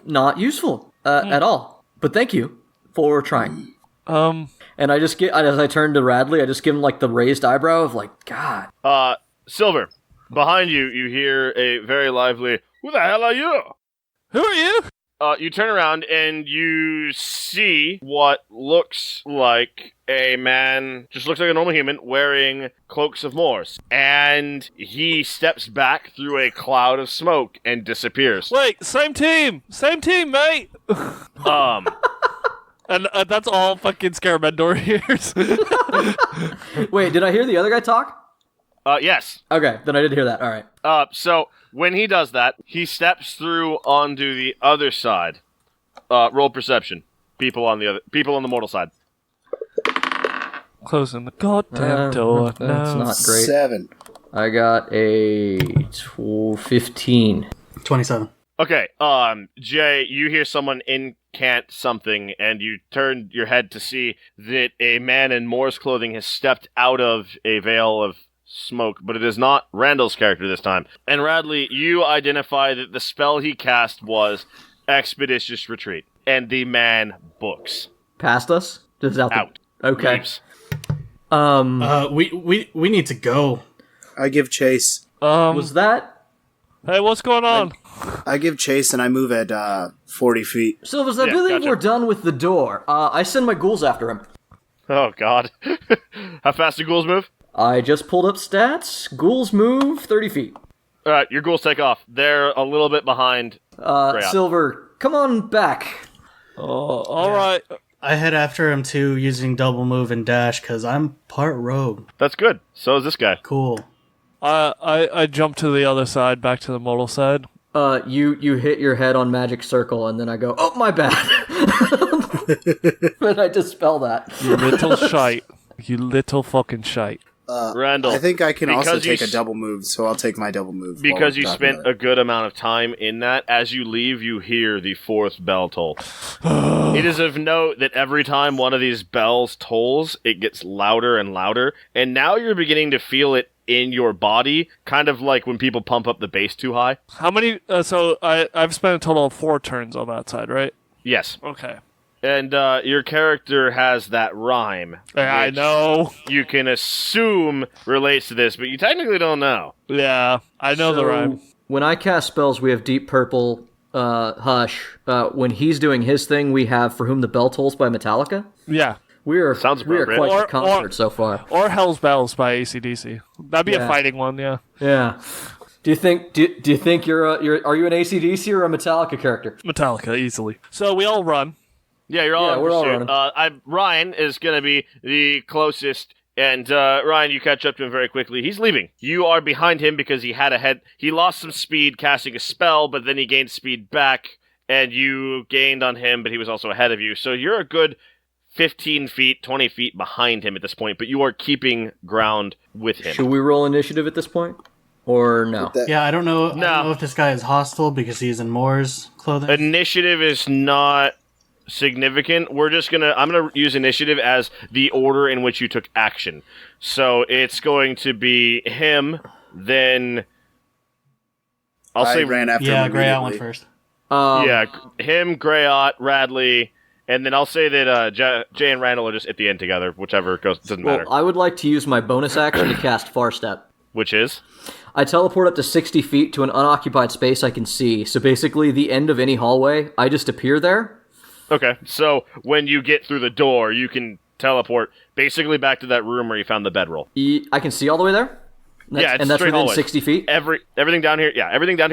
Speaker 1: not useful at all. But thank you for trying. And I just as I turn to Radley, I just give him like the raised eyebrow of like, God.
Speaker 2: Silver, behind you, you hear a very lively, "Who the hell are you?"
Speaker 5: Who are you?
Speaker 2: You turn around and you see what looks like a man, just looks like a normal human, wearing cloaks of Moors. And he steps back through a cloud of smoke and disappears.
Speaker 5: Wait, same team, mate. And that's all fucking Scaramendor hears.
Speaker 1: Wait, did I hear the other guy talk?
Speaker 2: Yes.
Speaker 1: Okay, then I did hear that. All right.
Speaker 2: So when he does that, he steps through onto the other side. Roll perception. People on the mortal side.
Speaker 5: Closing the goddamn door.
Speaker 1: That's
Speaker 5: No.
Speaker 1: not great.
Speaker 3: 7.
Speaker 1: I got a 15.
Speaker 4: 27.
Speaker 2: Okay, Jay, you hear someone incant something, and you turn your head to see that a man in Moor's clothing has stepped out of a veil of smoke, but it is not Randall's character this time. And Radley, you identify that the spell he cast was Expeditious Retreat, and the man books.
Speaker 1: Past us? Just out.
Speaker 2: Out.
Speaker 1: Okay.
Speaker 2: Leaves.
Speaker 4: We need to go.
Speaker 3: I give chase.
Speaker 1: Was that
Speaker 5: Hey, what's going on?
Speaker 3: I give chase and I move at 40 feet.
Speaker 1: Silvers? I
Speaker 2: Yeah,
Speaker 1: believe
Speaker 2: gotcha.
Speaker 1: we're done with the door. I send my ghouls after him.
Speaker 2: Oh, God. How fast do ghouls move?
Speaker 1: I just pulled up stats. Ghouls move 30 feet.
Speaker 2: Alright, your ghouls take off. They're a little bit behind. Great.
Speaker 1: Silver, come on back.
Speaker 5: All right.
Speaker 4: I head after him too, using double move and dash, because I'm part rogue.
Speaker 2: That's good. So is this guy.
Speaker 4: Cool.
Speaker 5: I jump to the other side, back to the mortal side.
Speaker 1: You hit your head on magic circle, and then I go, oh, my bad. And I dispel that.
Speaker 5: You little shite. You little fucking shite.
Speaker 2: Randall,
Speaker 3: I think I can also
Speaker 2: because
Speaker 3: take
Speaker 2: you
Speaker 3: a double move, so I'll take my double move. while
Speaker 2: Because
Speaker 3: we're
Speaker 2: you
Speaker 3: talking
Speaker 2: spent
Speaker 3: about
Speaker 2: a good amount of time in that, as you leave, you hear the 4th bell toll. It is of note that every time one of these bells tolls, it gets louder and louder, and now you're beginning to feel it in your body, kind of like when people pump up the bass too high.
Speaker 5: How many? So I've spent a total of 4 turns on that side, right?
Speaker 2: Yes.
Speaker 5: Okay.
Speaker 2: And your character has that rhyme.
Speaker 5: I
Speaker 2: which
Speaker 5: know.
Speaker 2: You can assume relates to this, but you technically don't know.
Speaker 5: Yeah, I know the rhyme.
Speaker 1: When I cast spells, we have Deep Purple, Hush. When he's doing his thing, we have For Whom the Bell Tolls by Metallica.
Speaker 5: Yeah.
Speaker 1: We are
Speaker 2: appropriate.
Speaker 1: quite
Speaker 5: Or-
Speaker 1: the concert so far.
Speaker 5: Or Hell's Bells by AC/DC. That'd be
Speaker 1: Yeah.
Speaker 5: a fighting one, yeah.
Speaker 1: Yeah. Do you think you're are you an AC/DC or a Metallica character?
Speaker 5: Metallica, easily. So we all run.
Speaker 2: Yeah, you're all
Speaker 1: Yeah,
Speaker 2: in
Speaker 1: we're all
Speaker 2: pursuit.
Speaker 1: running.
Speaker 2: Ryan is going to be the closest, and Ryan, you catch up to him very quickly. He's leaving. You are behind him because he lost some speed casting a spell, but then he gained speed back, and you gained on him, but he was also ahead of you. So you're a good 15 feet, 20 feet behind him at this point, but you are keeping ground with him.
Speaker 1: Should we roll initiative at this point? Or no?
Speaker 3: that.
Speaker 4: Yeah, I don't know.
Speaker 2: No.
Speaker 4: I don't know if this guy is hostile because he's in Moore's clothing.
Speaker 2: Initiative is not significant. I'm gonna use initiative as the order in which you took action. So it's going to be him, then I'll
Speaker 3: I
Speaker 2: say
Speaker 3: ran after
Speaker 4: Yeah,
Speaker 3: him
Speaker 4: Grey Out went
Speaker 3: immediately.
Speaker 4: first.
Speaker 2: yeah, him, Greyot, Radley, and then I'll say that Jay and Randall are just at the end together, whichever goes, doesn't matter.
Speaker 1: Well, I would like to use my bonus action to cast Far Step.
Speaker 2: Which is?
Speaker 1: I teleport up to 60 feet to an unoccupied space I can see. So basically, the end of any hallway, I just appear there.
Speaker 2: Okay, so when you get through the door, you can teleport basically back to that room where you found the bedroll.
Speaker 1: I can see all the way there?
Speaker 2: Yeah, it's
Speaker 1: and that's
Speaker 2: straight
Speaker 1: within
Speaker 2: hallways.
Speaker 1: 60 feet?
Speaker 2: Everything down here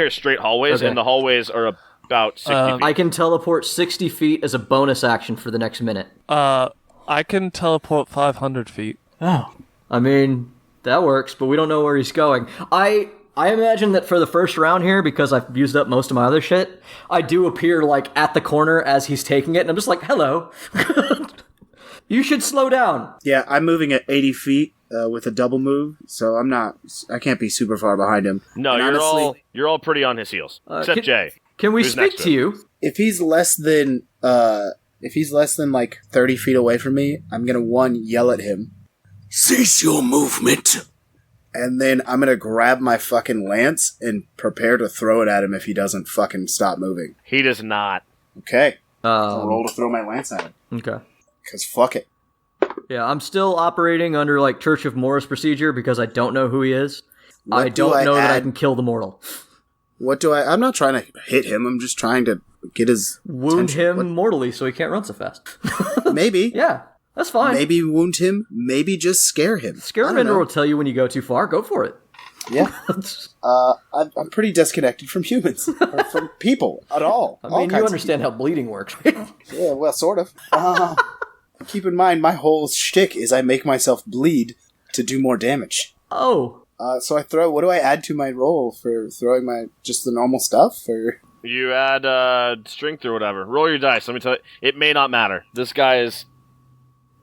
Speaker 2: is straight hallways,
Speaker 1: Okay.
Speaker 2: and the hallways are about 60 feet.
Speaker 1: I can teleport 60 feet as a bonus action for the next minute.
Speaker 5: I can teleport 500 feet.
Speaker 4: Oh.
Speaker 1: I mean, that works, but we don't know where he's going. I imagine that for the first round here, because I've used up most of my other shit, I do appear, like, at the corner as he's taking it, and I'm just like, hello. You should slow down.
Speaker 3: Yeah, I'm moving at 80 feet with a double move, so I can't be super far behind him.
Speaker 2: No,
Speaker 3: And honestly,
Speaker 2: you're all pretty on his heels, except Jay.
Speaker 1: Can we
Speaker 2: Who's
Speaker 1: speak
Speaker 2: next
Speaker 1: to
Speaker 2: to him?
Speaker 1: you?
Speaker 3: if he's less than like 30 feet away from me, I'm gonna yell at him, cease your movement, and then I'm gonna grab my fucking lance and prepare to throw it at him if he doesn't fucking stop moving.
Speaker 2: He does not.
Speaker 3: Okay, I'll roll to throw my lance at him,
Speaker 1: Okay.
Speaker 3: cause fuck it.
Speaker 1: Yeah, I'm still operating under, like, Church of Morris procedure because I don't know who he is. I
Speaker 3: What do
Speaker 1: don't
Speaker 3: I
Speaker 1: know that I
Speaker 3: add?
Speaker 1: can kill the mortal.
Speaker 3: I'm not trying to hit him, I'm just trying to get his
Speaker 1: Wound
Speaker 3: attention.
Speaker 1: him mortally so he can't run so fast.
Speaker 3: Maybe.
Speaker 1: Yeah, that's fine.
Speaker 3: Maybe wound him, maybe just scare him. I don't
Speaker 1: Scarimendor
Speaker 3: know.
Speaker 1: will tell you when you go too far. Go for it.
Speaker 3: Yeah. I'm pretty disconnected from humans, or from people at all.
Speaker 1: I
Speaker 3: All
Speaker 1: mean, you
Speaker 3: kinds of
Speaker 1: understand how bleeding works.
Speaker 3: people. Yeah, well, sort of. Keep in mind, my whole shtick is I make myself bleed to do more damage.
Speaker 1: Oh,
Speaker 3: So I throw. What do I add to my roll for throwing just the normal stuff? Or
Speaker 2: You add strength or whatever. Roll your dice. Let me tell you, it may not matter. This guy is.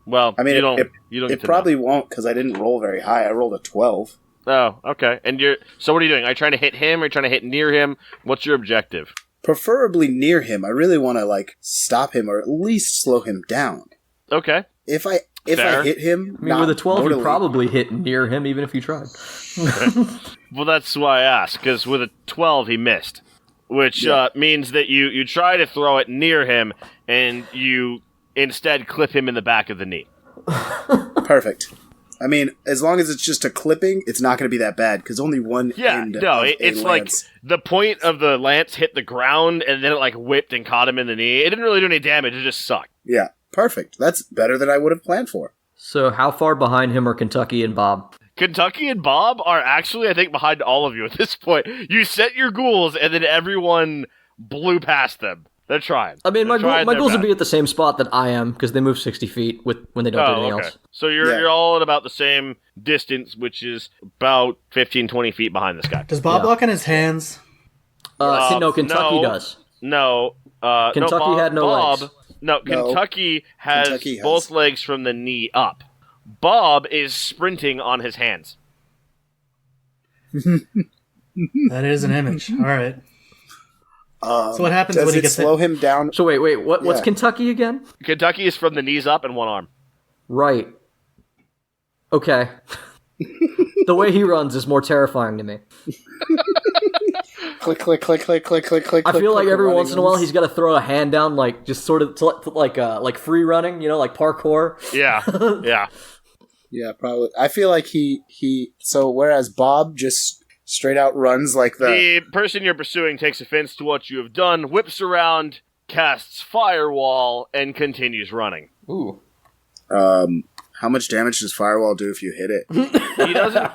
Speaker 2: Well,
Speaker 3: I mean,
Speaker 2: you don't.
Speaker 3: it
Speaker 2: Get to
Speaker 3: probably won't because I didn't roll very high. I rolled a 12.
Speaker 2: know. Oh, okay. And so what are you doing? Are you trying to hit him? Are you trying to hit near him? What's your objective?
Speaker 3: Preferably near him. I really want to stop him or at least slow him down.
Speaker 2: Okay.
Speaker 3: If I
Speaker 2: Fair.
Speaker 3: hit him,
Speaker 1: I mean, with a 12, you
Speaker 3: mortally-
Speaker 1: probably hit near him, even if you tried.
Speaker 2: Well, that's why I asked, because with a 12, he missed. Which means that you try to throw it near him, and you instead clip him in the back of the knee.
Speaker 3: Perfect. I mean, as long as it's just a clipping, it's not going to be that bad because only one
Speaker 2: Yeah,
Speaker 3: end.
Speaker 2: no,
Speaker 3: of a
Speaker 2: it's like
Speaker 3: lance.
Speaker 2: the point of the lance hit the ground, and then it whipped and caught him in the knee. It didn't really do any damage, it just sucked.
Speaker 3: Yeah, perfect. That's better than I would have planned for.
Speaker 1: So how far behind him are Kentucky and Bob?
Speaker 2: Kentucky and Bob are actually, I think, behind all of you at this point. You set your ghouls, and then everyone blew past them. They're trying.
Speaker 1: I mean,
Speaker 2: They're trying
Speaker 1: my
Speaker 2: their
Speaker 1: goals would
Speaker 2: best.
Speaker 1: be at the same spot that I am, because they move 60 feet when they don't do anything else.
Speaker 2: So you're all at about the same distance, which is about 15, 20 feet behind this guy.
Speaker 4: Does Bob walk on his hands?
Speaker 1: No, Kentucky
Speaker 2: no.
Speaker 1: does.
Speaker 2: No.
Speaker 1: Kentucky had no
Speaker 2: Bob,
Speaker 1: legs.
Speaker 2: No, Kentucky has both legs from the knee up. Bob is sprinting on his hands.
Speaker 4: That is an image. All right. So what happens
Speaker 3: does
Speaker 4: when he
Speaker 3: it
Speaker 4: gets
Speaker 3: slow
Speaker 4: hit?
Speaker 3: him down?
Speaker 1: So wait, what's
Speaker 3: Yeah.
Speaker 1: Kentucky again?
Speaker 2: Kentucky is from the knees up and one arm.
Speaker 1: Right. Okay. The way he runs is more terrifying to me.
Speaker 3: Click, click, click, click, click, click, click.
Speaker 1: I feel like
Speaker 3: click,
Speaker 1: every
Speaker 3: running
Speaker 1: once in a while
Speaker 3: ones.
Speaker 1: he's got to throw a hand down, like just sort of like free running, like parkour.
Speaker 2: Yeah, yeah.
Speaker 3: Yeah, probably. I feel like he. So whereas Bob just straight out runs like the.
Speaker 2: The person you're pursuing takes offense to what you have done, whips around, casts Firewall, and continues running.
Speaker 1: Ooh.
Speaker 3: How much damage does Firewall do if you hit it?
Speaker 2: He doesn't.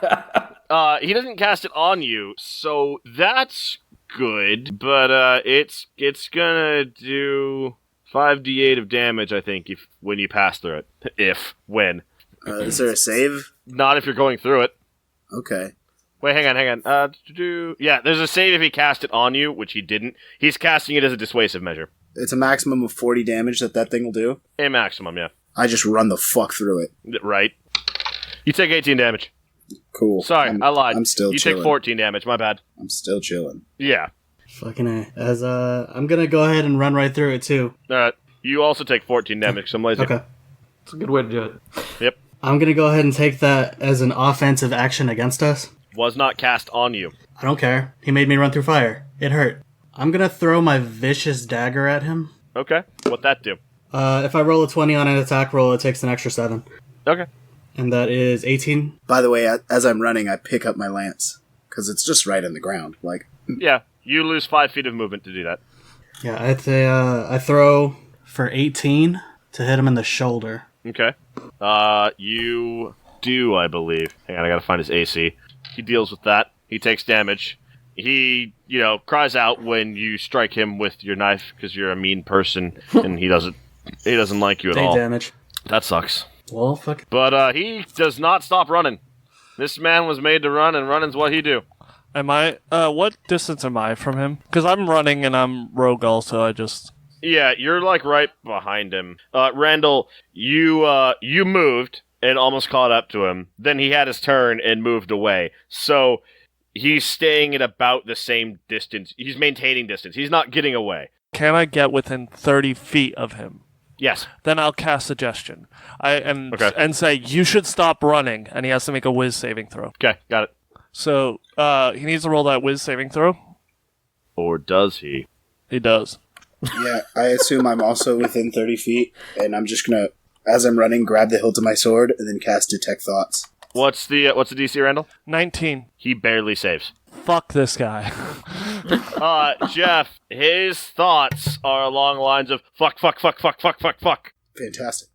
Speaker 2: He doesn't cast it on you, so that's good. But it's gonna do 5d8 of damage, I think, when you pass through it. When.
Speaker 3: Is there a save?
Speaker 2: Not if you're going through it.
Speaker 3: Okay.
Speaker 2: Wait, hang on. Yeah, there's a save if he cast it on you, which he didn't. He's casting it as a dissuasive measure.
Speaker 3: It's a maximum of 40 damage that thing will do.
Speaker 2: A maximum, yeah.
Speaker 3: I just run the fuck through it.
Speaker 2: Right. You take 18 damage.
Speaker 3: Cool.
Speaker 2: Sorry, I lied.
Speaker 3: I'm still
Speaker 2: You
Speaker 3: chilling.
Speaker 2: take 14 damage, my bad.
Speaker 3: I'm still chilling.
Speaker 2: Yeah.
Speaker 4: Fucking A. As I'm gonna go ahead and run right through it too.
Speaker 2: You also take 14 damage, so I'm lazy.
Speaker 4: Okay.
Speaker 1: It's a good way to do it.
Speaker 2: Yep.
Speaker 4: I'm gonna go ahead and take that as an offensive action against us.
Speaker 2: Was not cast on you.
Speaker 4: I don't care. He made me run through fire. It hurt. I'm gonna throw my vicious dagger at him.
Speaker 2: Okay. What'd that do?
Speaker 4: If I roll a 20 on an attack roll, it takes an extra 7.
Speaker 2: Okay.
Speaker 4: And that is 18.
Speaker 3: By the way, as I'm running, I pick up my lance. Because it's just right in the ground. Like,
Speaker 2: Yeah, you lose 5 feet of movement to do that.
Speaker 4: Yeah, I throw for 18 to hit him in the shoulder.
Speaker 2: Okay. You do, I believe. Hang on, I gotta find his AC. He deals with that. He takes damage. He, cries out when you strike him with your knife because you're a mean person and he doesn't like you at
Speaker 4: 8
Speaker 2: all.
Speaker 4: damage.
Speaker 2: That sucks.
Speaker 4: Well, fuck.
Speaker 2: But he does not stop running. This man was made to run, and running's what he do.
Speaker 5: Am I? What distance am I from him? Because I'm running and I'm rogue also. I just.
Speaker 2: Yeah, you're like right behind him. Randall, you moved and almost caught up to him. Then he had his turn and moved away. So he's staying at about the same distance. He's maintaining distance. He's not getting away.
Speaker 5: Can I get within 30 feet of him?
Speaker 2: Yes.
Speaker 5: Then I'll cast suggestion.
Speaker 2: Okay.
Speaker 5: And say you should stop running, and he has to make a whiz saving throw.
Speaker 2: Okay, got it.
Speaker 5: So he needs to roll that whiz saving throw.
Speaker 2: Or does he?
Speaker 5: He does.
Speaker 3: yeah, I assume I'm also within 30 feet. And I'm just going to, as I'm running, grab the hilt of my sword and then cast Detect Thoughts.
Speaker 2: What's the DC, Randall?
Speaker 5: 19.
Speaker 2: He barely saves.
Speaker 5: Fuck this guy.
Speaker 2: Jeff, his thoughts are along the lines of fuck.
Speaker 3: Fantastic.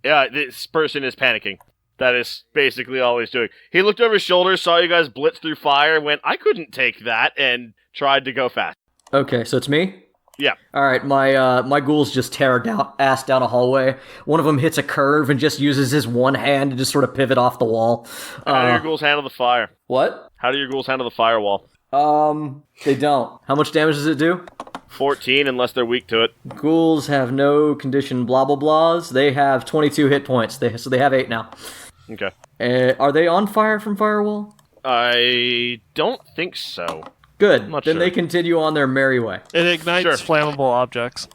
Speaker 2: Yeah, this person is panicking. That is basically all he's doing. He looked over his shoulder, saw you guys blitz through fire, went, I couldn't take that, and tried to go fast.
Speaker 1: Okay, so it's me?
Speaker 2: Yeah.
Speaker 1: All right, my ghouls just tear ass down a hallway. One of them hits a curve and just uses his one hand to just sort of pivot off the wall.
Speaker 2: How do your ghouls handle the fire?
Speaker 1: What?
Speaker 2: How do your ghouls handle the firewall?
Speaker 1: They don't. How much damage does it do?
Speaker 2: 14, unless they're weak to it.
Speaker 1: Ghouls have no condition blah blah blahs. They have 22 hit points. So they have 8 now.
Speaker 2: Okay.
Speaker 1: Are they on fire from Firewall?
Speaker 2: I don't think so.
Speaker 1: Good.
Speaker 2: Not
Speaker 1: Then
Speaker 2: sure.
Speaker 1: they continue on their merry way.
Speaker 5: It ignites
Speaker 2: Sure.
Speaker 5: flammable objects.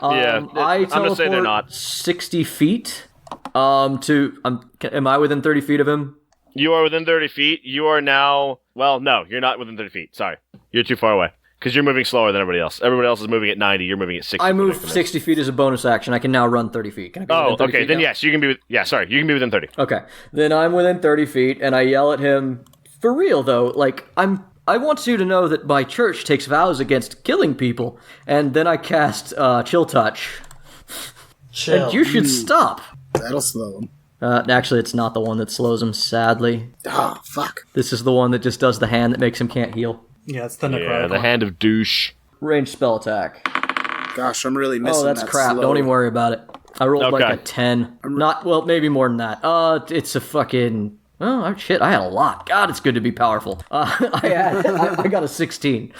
Speaker 2: Yeah,
Speaker 1: I
Speaker 2: I'm gonna say they're
Speaker 1: teleport
Speaker 2: not.
Speaker 1: 60 feet. Am I within 30 feet of him?
Speaker 2: You are within 30 feet. You are now... Well, no, you're not within 30 feet. Sorry. You're too far away. Because you're moving slower than everybody else. Everybody else is moving at 90. You're moving at 60.
Speaker 1: I moved 60 feet as a bonus action. I can now run 30 feet. Can I be
Speaker 2: Oh,
Speaker 1: within 30
Speaker 2: okay.
Speaker 1: feet
Speaker 2: Then
Speaker 1: now?
Speaker 2: yes, you can be... You can be within 30.
Speaker 1: Okay. Then I'm within 30 feet, and I yell at him, for real, though, like, I want you to know that my church takes vows against killing people, and then I cast Chill Touch.
Speaker 4: Chill.
Speaker 1: And you should stop.
Speaker 3: That'll slow him.
Speaker 1: Actually, it's not the one that slows him, sadly.
Speaker 3: Oh, fuck.
Speaker 1: This is the one that just does the hand that makes him can't heal.
Speaker 4: Yeah, it's the
Speaker 2: Yeah,
Speaker 4: necrotic
Speaker 2: the
Speaker 4: one.
Speaker 2: hand of douche.
Speaker 1: Ranged spell attack.
Speaker 3: Gosh, I'm really missing
Speaker 1: Oh, that's
Speaker 3: that
Speaker 1: crap.
Speaker 3: slow.
Speaker 1: Don't even worry about it. I rolled like
Speaker 2: Okay.
Speaker 1: a 10. Not, well, maybe more than that. It's a fucking... Oh, shit, I had a lot. God, it's good to be powerful. I got a 16.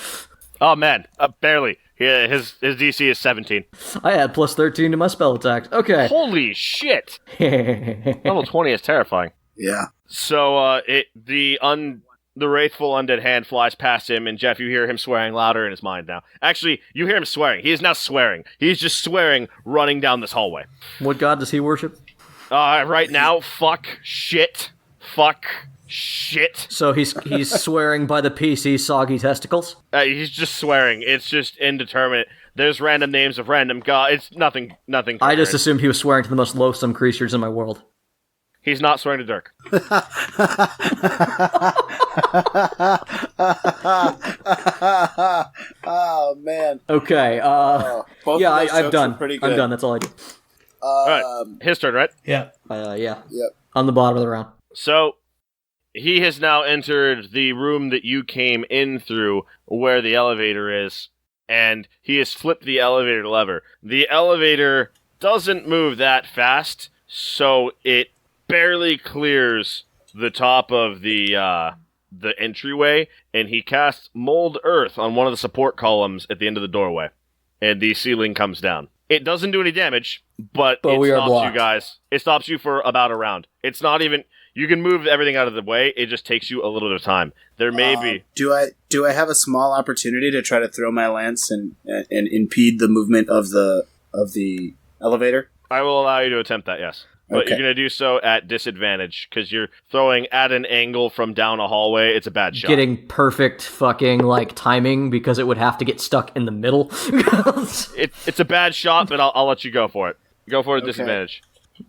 Speaker 2: Oh, man. Barely. Yeah, his DC is 17.
Speaker 1: I had plus 13 to my spell attacks. Okay.
Speaker 2: Holy shit! Level 20 is terrifying.
Speaker 3: Yeah.
Speaker 2: So, the wraithful undead hand flies past him, and Jeff, you hear him swearing louder in his mind now. Actually, you hear him swearing. He is now swearing. He's just swearing, running down this hallway.
Speaker 1: What god does he worship?
Speaker 2: Right now, fuck, shit,
Speaker 1: So he's swearing by the PC soggy testicles?
Speaker 2: He's just swearing. It's just indeterminate. There's random names of random gods. It's nothing.
Speaker 1: I just assumed he was swearing to the most loathsome creatures in my world.
Speaker 2: He's not swearing to Dirk.
Speaker 3: Oh man.
Speaker 1: Okay.
Speaker 3: Both
Speaker 1: Yeah,
Speaker 3: of those
Speaker 1: I'm
Speaker 3: jokes
Speaker 1: done.
Speaker 3: are pretty good.
Speaker 1: I'm done. That's all I do.
Speaker 2: Alright, his turn, right?
Speaker 4: Yeah.
Speaker 1: Yeah.
Speaker 3: Yep.
Speaker 1: On the bottom of the round.
Speaker 2: So, he has now entered the room that you came in through, where the elevator is, and he has flipped the elevator lever. The elevator doesn't move that fast, so it barely clears the top of the entryway, and he casts Mold Earth on one of the support columns at the end of the doorway, and the ceiling comes down. It doesn't do any damage, but it
Speaker 1: we are
Speaker 2: stops
Speaker 1: blocked.
Speaker 2: you guys. It stops you for about a round. It's not even... You can move everything out of the way, it just takes you a little bit of time. There may be...
Speaker 3: Do I have a small opportunity to try to throw my lance and impede the movement of the elevator?
Speaker 2: I will allow you to attempt that, yes. But
Speaker 3: Okay.
Speaker 2: you're going to do so at disadvantage, because you're throwing at an angle from down a hallway. It's a bad shot.
Speaker 1: Getting perfect fucking, like, timing because it would have to get stuck in the middle.
Speaker 2: It's a bad shot, but I'll let you go for it. Go for it at
Speaker 3: Okay.
Speaker 2: disadvantage.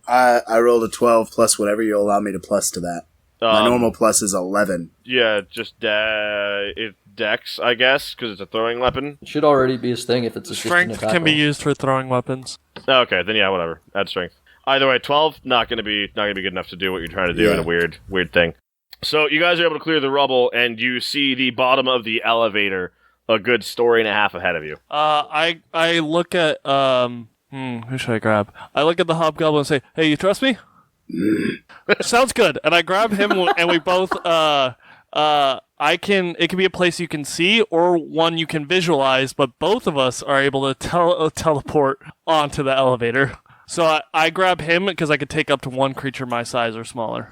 Speaker 3: I rolled a 12 plus whatever you allow me to plus to that. My normal plus is 11.
Speaker 2: Yeah, just it dex, I guess, because it's a throwing weapon.
Speaker 1: It should already be his thing if it's a
Speaker 5: Strength can be used for throwing weapons.
Speaker 2: Okay, then yeah, whatever. Add strength. Either way, 12 not gonna be good enough to do what you're trying to do in a weird thing. So you guys are able to clear the rubble, and you see the bottom of the elevator a good story and a half ahead of you.
Speaker 5: I look at who should I grab? I look at the hobgoblin and say, "Hey, you trust me?" Sounds good. And I grab him, and we both it can be a place you can see or one you can visualize, but both of us are able to teleport onto the elevator. So I grab him because I could take up to one creature my size or smaller.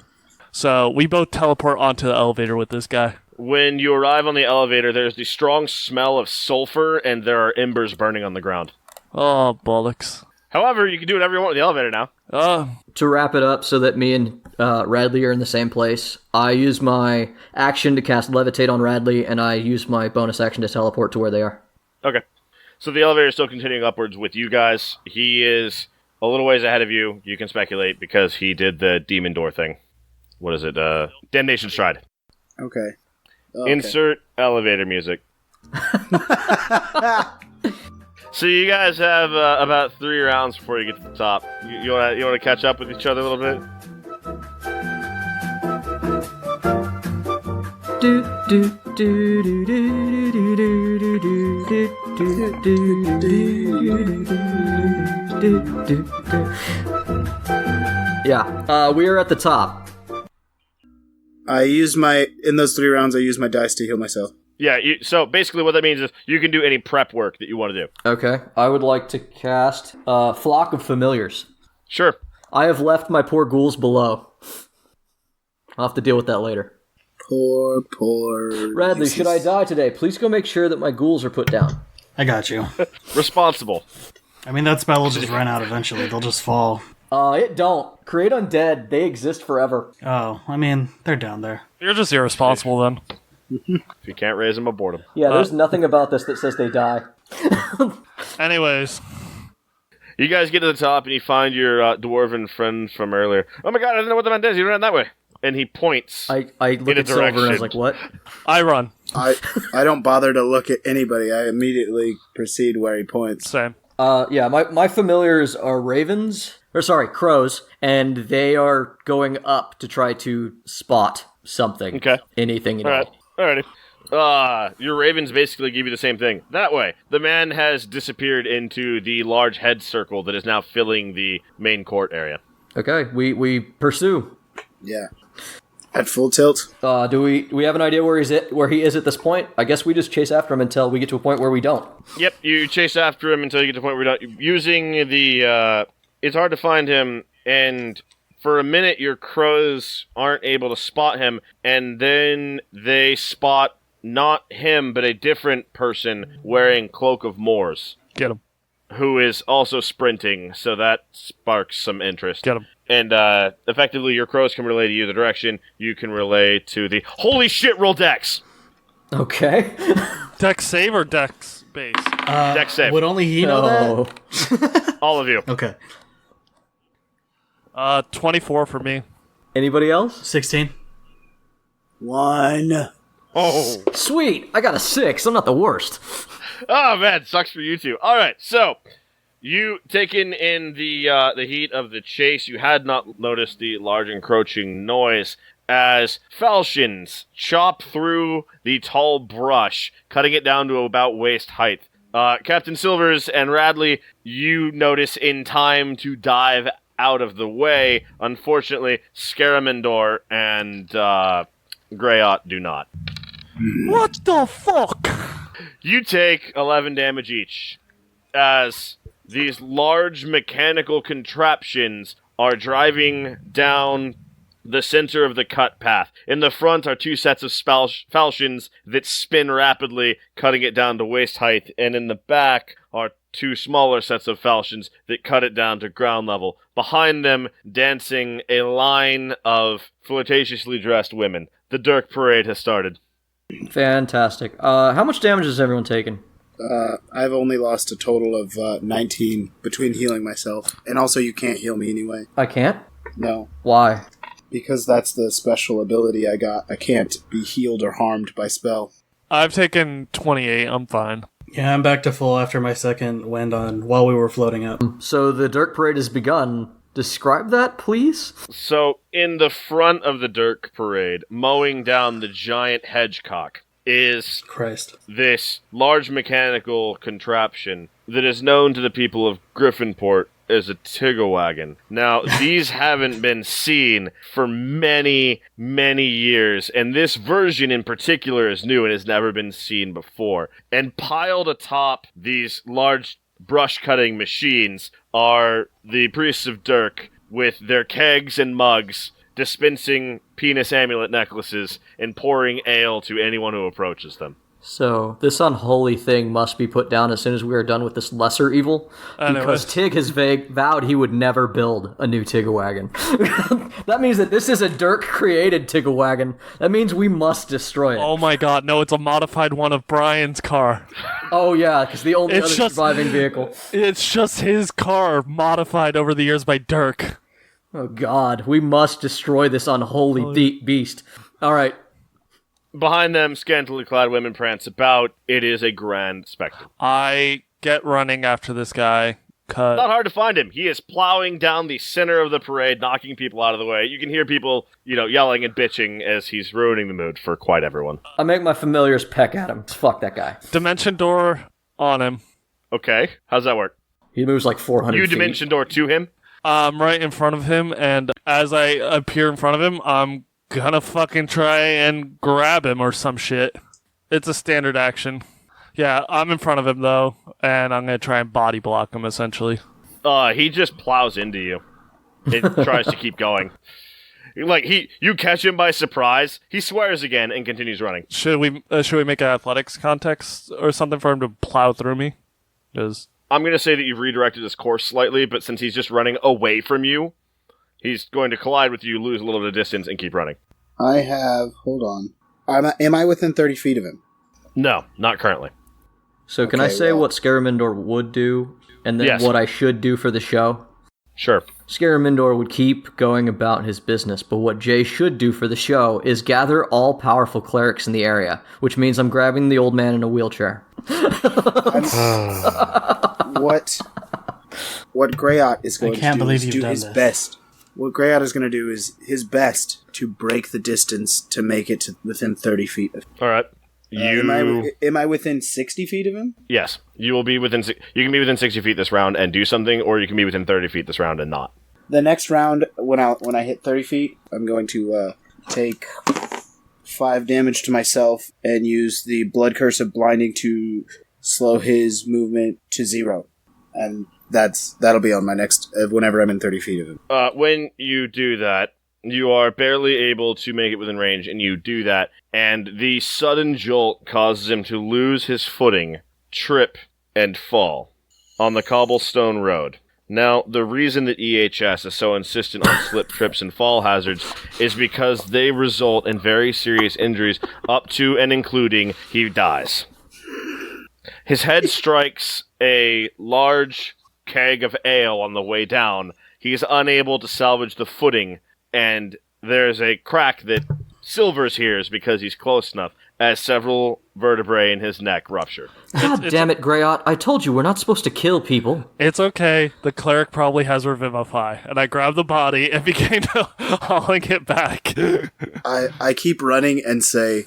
Speaker 5: So we both teleport onto the elevator with this guy.
Speaker 2: When you arrive on the elevator, there's the strong smell of sulfur, and there are embers burning on the ground.
Speaker 5: Oh, bollocks.
Speaker 2: However, you can do whatever you want with the elevator now.
Speaker 1: To wrap it up so that me and Radley are in the same place, I use my action to cast Levitate on Radley, and I use my bonus action to teleport to where they are.
Speaker 2: Okay. So the elevator is still continuing upwards with you guys. He is a little ways ahead of you. You can speculate because he did the demon door thing. What is it? Damnation Stride.
Speaker 3: Okay.
Speaker 2: Insert elevator music. So you guys have about 3 rounds before you get to the top. You want to catch up with each other a little bit?
Speaker 1: Yeah, we are at the top.
Speaker 3: In those 3 rounds, I use my dice to heal myself.
Speaker 2: Yeah, so basically what that means is you can do any prep work that you want to do.
Speaker 1: Okay, I would like to cast Flock of Familiars.
Speaker 2: Sure.
Speaker 1: I have left my poor ghouls below. I'll have to deal with that later.
Speaker 3: Poor.
Speaker 1: Radley,
Speaker 3: useless-
Speaker 1: should I die today? Please go make sure that my ghouls are put down.
Speaker 4: I got you.
Speaker 2: Responsible.
Speaker 4: I mean, that spell will just run out eventually. They'll just fall.
Speaker 1: It don't. Create undead. They exist forever.
Speaker 4: Oh, I mean, they're down there.
Speaker 5: You're just irresponsible then.
Speaker 2: If you can't raise them, abort them.
Speaker 1: Yeah, there's nothing about this that says they die.
Speaker 5: Anyways.
Speaker 2: You guys get to the top and you find your dwarven friend from earlier. Oh my god, I didn't know what the man does. He ran that way. And he points.
Speaker 1: I look
Speaker 2: a
Speaker 1: at Silver and I was
Speaker 2: direction.
Speaker 1: like, what?
Speaker 5: I run.
Speaker 3: I don't bother to look at anybody. I immediately proceed where he points.
Speaker 5: Same.
Speaker 1: Yeah, my familiars are crows, and they are going up to try to spot something.
Speaker 2: Okay.
Speaker 1: Anything at all.
Speaker 2: Alright. Alrighty. Your ravens basically give you the same thing. That way, the man has disappeared into the large head circle that is now filling the main court area.
Speaker 1: Okay, we pursue.
Speaker 3: Yeah. At full tilt.
Speaker 1: Do we have an idea where he is at this point? I guess we just chase after him until we get to a point where we don't.
Speaker 2: Yep, you chase after him until you get to the point where you don't. Using the, it's hard to find him, and for a minute your crows aren't able to spot him, and then they spot not him, but a different person wearing Cloak of Moors.
Speaker 5: Get him.
Speaker 2: Who is also sprinting, so that sparks some interest.
Speaker 5: Get him.
Speaker 2: And effectively, your crows can relay to you the direction. You can relay to the... Holy shit, roll dex!
Speaker 1: Okay.
Speaker 5: Dex save or dex base?
Speaker 2: Dex save.
Speaker 4: Would only he know that?
Speaker 2: All of you.
Speaker 4: Okay.
Speaker 5: 24 for me.
Speaker 1: Anybody else?
Speaker 4: 16.
Speaker 3: 1.
Speaker 2: Oh.
Speaker 1: Sweet! I got a 6. I'm not the worst.
Speaker 2: Oh, man, sucks for you two. All right, so... You, taken in the heat of the chase, you had not noticed the large encroaching noise as falchions chop through the tall brush, cutting it down to about waist height. Captain Silvers and Radley, you notice in time to dive out of the way. Unfortunately, Scarimendor and Greyot do not.
Speaker 5: What the fuck?
Speaker 2: You take 11 damage each as... These large mechanical contraptions are driving down the center of the cut path. In the front are 2 sets of falchions that spin rapidly, cutting it down to waist height, and in the back are 2 smaller sets of falchions that cut it down to ground level. Behind them, dancing a line of flirtatiously dressed women. The Dirk Parade has started.
Speaker 1: Fantastic. How much damage has everyone taken?
Speaker 3: I've only lost a total of 19 between healing myself. And also, you can't heal me anyway.
Speaker 1: I can't?
Speaker 3: No.
Speaker 1: Why?
Speaker 3: Because that's the special ability I got. I can't be healed or harmed by spell.
Speaker 5: I've taken 28. I'm fine.
Speaker 4: Yeah, I'm back to full after my second wind on while we were floating up.
Speaker 1: So the Dirk Parade has begun. Describe that, please?
Speaker 2: So, in the front of the Dirk Parade, mowing down the giant hedgecock, is
Speaker 4: Christ.
Speaker 2: This large mechanical contraption that is known to the people of Griffinport as a Tiggerwagon. Now, these haven't been seen for many, many years, and this version in particular is new and has never been seen before. And piled atop these large brush-cutting machines are the priests of Dirk with their kegs and mugs, dispensing penis amulet necklaces and pouring ale to anyone who approaches them.
Speaker 1: So, this unholy thing must be put down as soon as we are done with this lesser evil, because Tig has vowed he would never build a new Tiggerwagon. That means that this is a Dirk-created Tiggerwagon. That means we must destroy it.
Speaker 5: Oh my god, no, it's a modified one of Brian's car.
Speaker 1: Oh yeah, because the only other surviving vehicle.
Speaker 5: It's just his car modified over the years by Dirk.
Speaker 1: Oh god, we must destroy this unholy beast. Alright.
Speaker 2: Behind them, scantily clad women prance about. It is a grand spectacle.
Speaker 5: I get running after this guy.
Speaker 2: Not hard to find him. He is plowing down the center of the parade, knocking people out of the way. You can hear people, yelling and bitching as he's ruining the mood for quite everyone.
Speaker 1: I make my familiars peck at him. Fuck that guy.
Speaker 5: Dimension door on him.
Speaker 2: Okay, how's that work?
Speaker 1: He moves like 400
Speaker 2: You
Speaker 1: feet.
Speaker 2: dimension door to him?
Speaker 5: I'm right in front of him, and as I appear in front of him, I'm gonna fucking try and grab him or some shit. It's a standard action. Yeah, I'm in front of him, though, and I'm gonna try and body block him, essentially.
Speaker 2: He just plows into you. It tries to keep going. You catch him by surprise, he swears again and continues running.
Speaker 5: Should we make an athletics context or something for him to plow through me?
Speaker 2: I'm going to say that you've redirected his course slightly, but since he's just running away from you, he's going to collide with you, lose a little bit of distance, and keep running.
Speaker 3: Hold on. Am I within 30 feet of him?
Speaker 2: No, not currently.
Speaker 1: So can I say what Scarimendor would do, and then what I should do for the show?
Speaker 2: Sure.
Speaker 1: Scarimendor would keep going about his business, but what Jay should do for the show is gather all powerful clerics in the area, which means I'm grabbing the old man in a wheelchair.
Speaker 3: What Greyot is going to do is do his
Speaker 4: this.
Speaker 3: best. What Greyot is going to do is his best to break the distance to make it to within 30 feet of him.
Speaker 2: All right.
Speaker 3: Am I within 60 feet of him?
Speaker 2: Yes, you will be within. You can be within 60 feet this round and do something, or you can be within 30 feet this round and not.
Speaker 3: The next round, when I hit 30 feet, I'm going to take 5 damage to myself and use the Blood Curse of Blinding to slow his movement to 0. And that'll be on my next, whenever I'm in 30 feet of him.
Speaker 2: When you do that, you are barely able to make it within range, and you do that, and the sudden jolt causes him to lose his footing, trip, and fall on the cobblestone road. Now, the reason that EHS is so insistent on slip, trips, and fall hazards is because they result in very serious injuries, up to and including he dies. His head strikes a large keg of ale on the way down. He's unable to salvage the footing, and there's a crack that Silvers hears because he's close enough, as several vertebrae in his neck rupture.
Speaker 1: God damn it, Greyot. I told you we're not supposed to kill people.
Speaker 5: It's okay. The cleric probably has Revivify. And I grab the body and begin hauling it back.
Speaker 3: I keep running and say,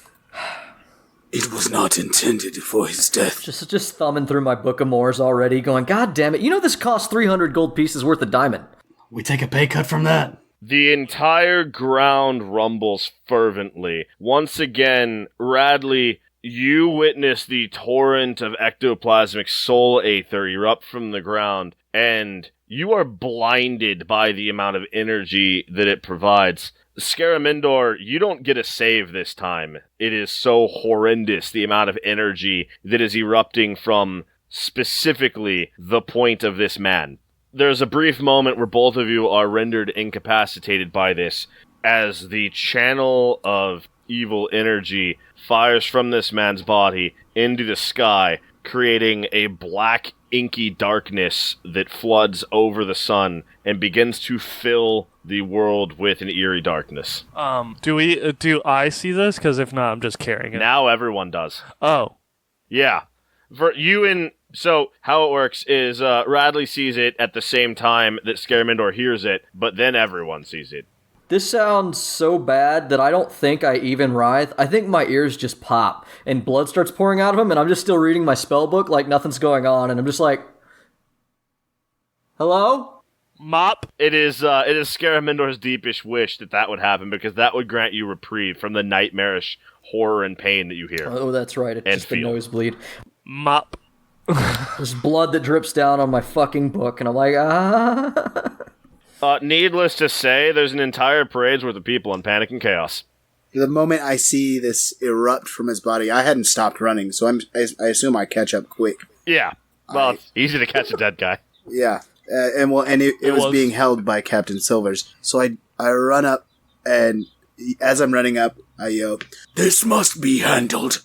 Speaker 3: it was not intended for his death.
Speaker 1: Just thumbing through my Book of Moors already, going, God damn it. You know this costs 300 gold pieces worth of diamond.
Speaker 4: We take a pay cut from that.
Speaker 2: The entire ground rumbles fervently. Once again, Radley, you witness the torrent of ectoplasmic soul aether erupt from the ground, and you are blinded by the amount of energy that it provides. Scarimendor, you don't get a save this time. It is so horrendous, the amount of energy that is erupting from specifically the point of this man. There's a brief moment where both of you are rendered incapacitated by this, as the channel of evil energy fires from this man's body into the sky, creating a black, inky darkness that floods over the sun and begins to fill the world with an eerie darkness.
Speaker 5: Do I see this? Because if not, I'm just carrying it.
Speaker 2: Now everyone does.
Speaker 5: Oh.
Speaker 2: Yeah. For you and... So, how it works is Radley sees it at the same time that Scarimendor hears it, but then everyone sees it.
Speaker 1: This sounds so bad that I don't think I even writhe. I think my ears just pop, and blood starts pouring out of them, and I'm just still reading my spell book like nothing's going on, and I'm just like, hello?
Speaker 5: Mop.
Speaker 2: It is Scarimendor's deepest wish that would happen, because that would grant you reprieve from the nightmarish horror and pain that you hear.
Speaker 1: Oh, that's right, it's just the nosebleed.
Speaker 5: Mop.
Speaker 1: There's blood that drips down on my fucking book, and I'm like,
Speaker 2: Needless to say, there's an entire parade's worth of people in panic and chaos.
Speaker 3: The moment I see this erupt from his body, I hadn't stopped running, so I assume I catch up quick.
Speaker 2: Yeah. Well, it's easy to catch a dead guy.
Speaker 3: Yeah. It was being held by Captain Silvers. So I run up, and as I'm running up, I yell, "This must be handled!"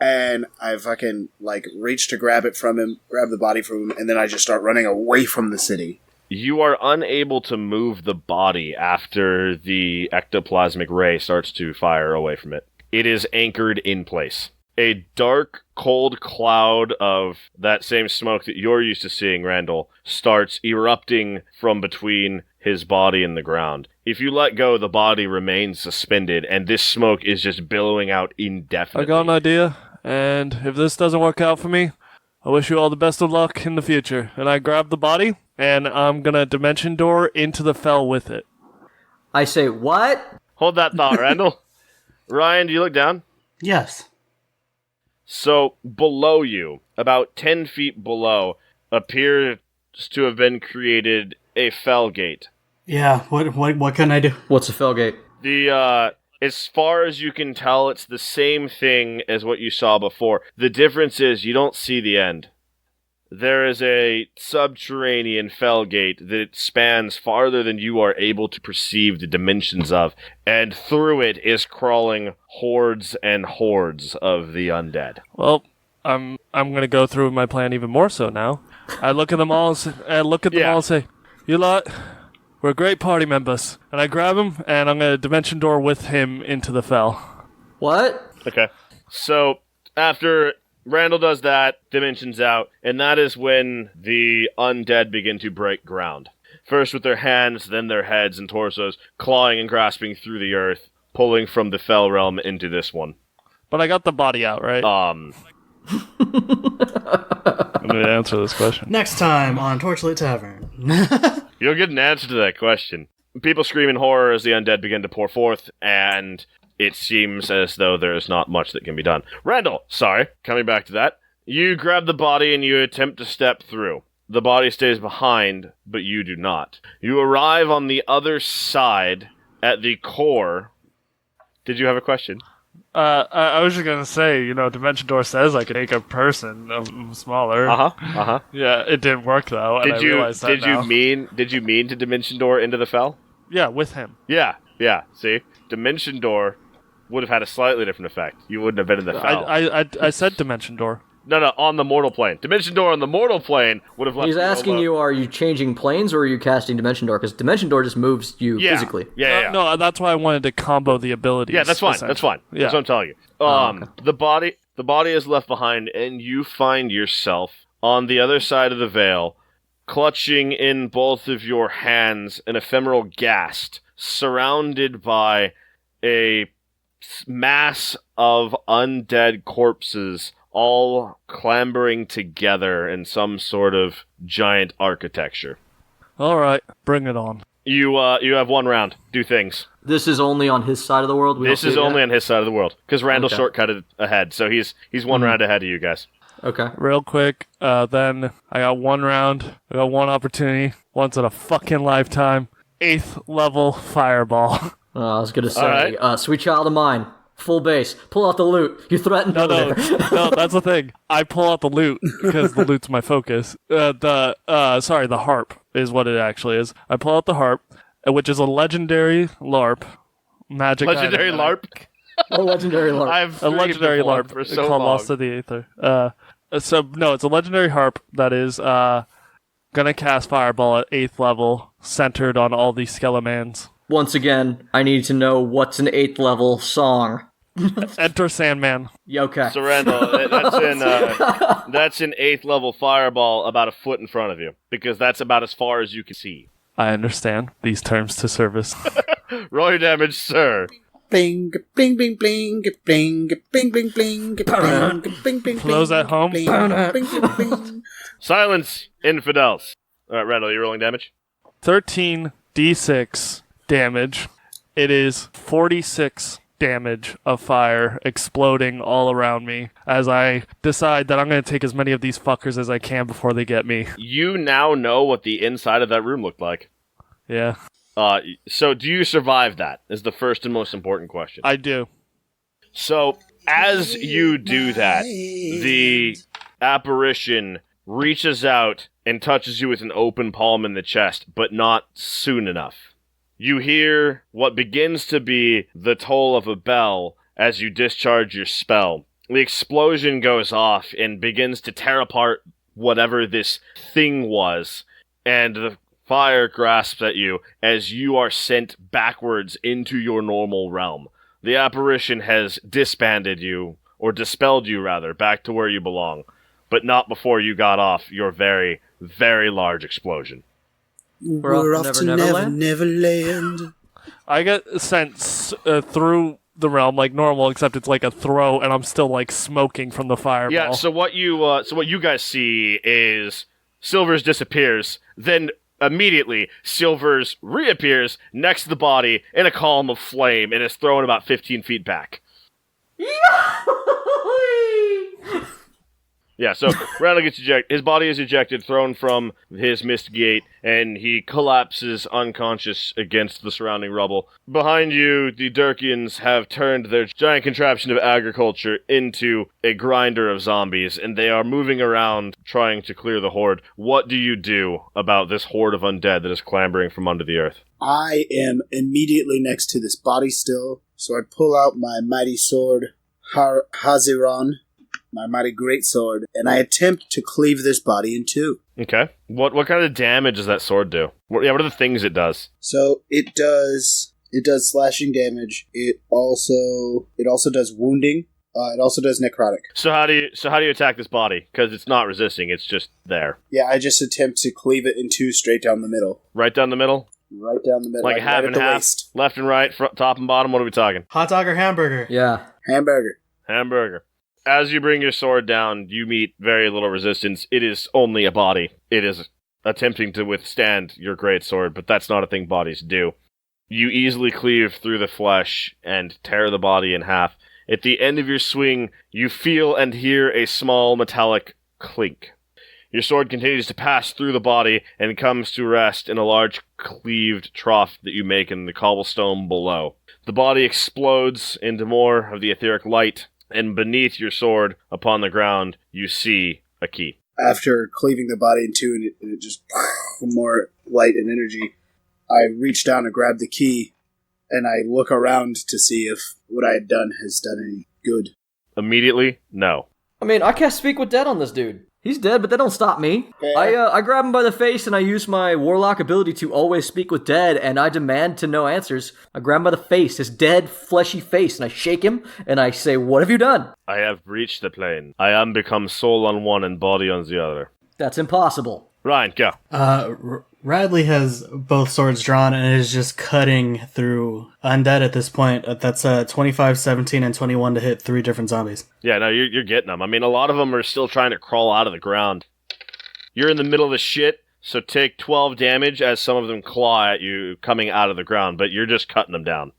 Speaker 3: And I fucking, reach to grab the body from him, and then I just start running away from the city.
Speaker 2: You are unable to move the body after the ectoplasmic ray starts to fire away from it. It is anchored in place. A dark, cold cloud of that same smoke that you're used to seeing, Randall, starts erupting from between his body and the ground. If you let go, the body remains suspended, and this smoke is just billowing out indefinitely.
Speaker 5: I got an idea. And if this doesn't work out for me, I wish you all the best of luck in the future. And I grab the body, and I'm gonna dimension door into the fell with it.
Speaker 1: I say, what?
Speaker 2: Hold that thought, Randall. Ryan, do you look down?
Speaker 4: Yes.
Speaker 2: So, below you, about 10 feet below, appears to have been created a fell gate.
Speaker 4: Yeah, what can I do?
Speaker 1: What's a fell gate?
Speaker 2: As far as you can tell, it's the same thing as what you saw before. The difference is you don't see the end. There is a subterranean fell gate that spans farther than you are able to perceive the dimensions of, and through it is crawling hordes and hordes of the undead.
Speaker 5: Well, I'm gonna go through my plan even more so now. I look at them all and say, "You lot, we're great party members." And I grab him, and I'm going to dimension door with him into the fell.
Speaker 1: What?
Speaker 2: Okay. So, after Randall does that, dimensions out, and that is when the undead begin to break ground. First with their hands, then their heads and torsos, clawing and grasping through the earth, pulling from the fell realm into this one.
Speaker 5: But I got the body out, right? I'm going to answer this question.
Speaker 4: Next time on Torchlit Tavern.
Speaker 2: You'll get an answer to that question. People scream in horror as the undead begin to pour forth, and it seems as though there is not much that can be done. Randall, sorry, coming back to that. You grab the body and you attempt to step through. The body stays behind, but you do not. You arrive on the other side at the core. Did you have a question?
Speaker 5: I was just gonna say, Dimension Door says I could make a person smaller. Yeah, it didn't work though. And
Speaker 2: Did you mean to Dimension Door into the Fel?
Speaker 5: Yeah, with him.
Speaker 2: Yeah. See, Dimension Door would have had a slightly different effect. You wouldn't have been in the Fel.
Speaker 5: I said Dimension Door.
Speaker 2: No, on the mortal plane. Dimension Door on the mortal plane would have left.
Speaker 1: He's asking you, are you changing planes or are you casting Dimension Door? Because Dimension Door just moves you physically.
Speaker 2: Yeah.
Speaker 5: No, that's why I wanted to combo the abilities.
Speaker 2: Yeah, that's fine. That's fine.
Speaker 5: Yeah.
Speaker 2: That's what I'm telling you.
Speaker 1: Okay.
Speaker 2: The body is left behind, and you find yourself on the other side of the veil, clutching in both of your hands an ephemeral ghast, surrounded by a mass of undead corpses, all clambering together in some sort of giant architecture.
Speaker 5: All right, bring it on.
Speaker 2: You have one round. Do things.
Speaker 1: This is only on his side of the world?
Speaker 2: This is only on his side of the world, because Randall shortcutted ahead, so he's one round ahead of you guys.
Speaker 1: Okay.
Speaker 5: Real quick, then I got one round, I got one opportunity, once in a fucking lifetime, 8th level fireball.
Speaker 1: I was going to say, sweet child of mine, full base, pull out the loot. You threatened
Speaker 5: No,
Speaker 1: there.
Speaker 5: that's the thing. I pull out the loot because the loot's my focus. The harp is what it actually is. I pull out the harp, which is a legendary LARP.
Speaker 2: Legendary LARP?
Speaker 1: A legendary LARP.
Speaker 2: I've
Speaker 5: A legendary LARP
Speaker 2: for so
Speaker 5: called
Speaker 2: long.
Speaker 5: Lost to the Aether. It's a legendary harp that is gonna cast Fireball at 8th level, centered on all these Skelemans.
Speaker 1: Once again, I need to know what's an 8th level song.
Speaker 5: Enter Sandman.
Speaker 1: Yeah, okay.
Speaker 2: So Randall, that's an 8th level fireball about a foot in front of you, because that's about as far as you can see.
Speaker 5: I understand these terms to service.
Speaker 2: Roll your damage, sir.
Speaker 3: Bling, bling, bling, bling, bling, bling, bling, bling, bling, bling, bling.
Speaker 5: For those at home,
Speaker 2: Silence, infidels. All right, Randall, you rolling damage?
Speaker 5: 13d6 damage. It is 46 damage of fire exploding all around me as I decide that I'm going to take as many of these fuckers as I can before they get me.
Speaker 2: You now know what the inside of that room looked like.
Speaker 5: Yeah,
Speaker 2: So do you survive that, is the first and most important question.
Speaker 5: I do.
Speaker 2: So, as you do that, the apparition reaches out and touches you with an open palm in the chest, but not soon enough. You hear what begins to be the toll of a bell as you discharge your spell. The explosion goes off and begins to tear apart whatever this thing was, and the fire grasps at you as you are sent backwards into your normal realm. The apparition has disbanded you, or dispelled you rather, back to where you belong, but not before you got off your very, very large explosion.
Speaker 3: We're off to Neverland.
Speaker 5: I get sent through the realm like normal, except it's like a throw, and I'm still like smoking from the fireball.
Speaker 2: Yeah. So what you guys see is Silvers disappears, then immediately Silvers reappears next to the body in a column of flame and is thrown about 15 feet back. Yeah, so Randall gets ejected. His body is ejected, thrown from his mist gate, and he collapses unconscious against the surrounding rubble. Behind you, the Durkians have turned their giant contraption of agriculture into a grinder of zombies, and they are moving around trying to clear the horde. What do you do about this horde of undead that is clambering from under the earth?
Speaker 3: I am immediately next to this body still, so I pull out my mighty sword, Haziran, my mighty great sword, and I attempt to cleave this body in two.
Speaker 2: Okay. What kind of damage does that sword do? What are the things it does?
Speaker 3: So it does slashing damage. It also does wounding. It also does necrotic.
Speaker 2: So how do you attack this body? Because it's not resisting; it's just there.
Speaker 3: Yeah, I just attempt to cleave it in two straight down the middle.
Speaker 2: Right down the middle.
Speaker 3: Right down the middle.
Speaker 2: Like half
Speaker 3: right
Speaker 2: and
Speaker 3: at the
Speaker 2: half,
Speaker 3: waist.
Speaker 2: left and right, top and bottom. What are we talking?
Speaker 4: Hot dog or hamburger?
Speaker 1: Yeah.
Speaker 3: Hamburger.
Speaker 2: Hamburger. As you bring your sword down, you meet very little resistance. It is only a body. It is attempting to withstand your great sword, but that's not a thing bodies do. You easily cleave through the flesh and tear the body in half. At the end of your swing, you feel and hear a small metallic clink. Your sword continues to pass through the body and comes to rest in a large cleaved trough that you make in the cobblestone below. The body explodes into more of the etheric light, and beneath your sword, upon the ground, you see a key.
Speaker 3: After cleaving the body in two and it just more light and energy, I reach down and grab the key, and I look around to see if what I had done has done any good.
Speaker 2: Immediately, no.
Speaker 1: I mean, I cast Speak with Dead on this dude. He's dead, but that don't stop me.
Speaker 3: Okay.
Speaker 1: I grab him by the face, and I use my warlock ability to always speak with dead, and I demand to know answers. I grab him by the face, his dead, fleshy face, and I shake him, and I say, "What have you done?"
Speaker 2: I have breached the plane. I am become soul on one and body on the other.
Speaker 1: That's impossible.
Speaker 2: Ryan, go.
Speaker 4: Radley has both swords drawn and is just cutting through undead at this point. That's 25, 17, and 21 to hit 3 different zombies.
Speaker 2: Yeah, no, you're getting them. I mean, a lot of them are still trying to crawl out of the ground. You're in the middle of the shit, so take 12 damage as some of them claw at you coming out of the ground, but you're just cutting them down.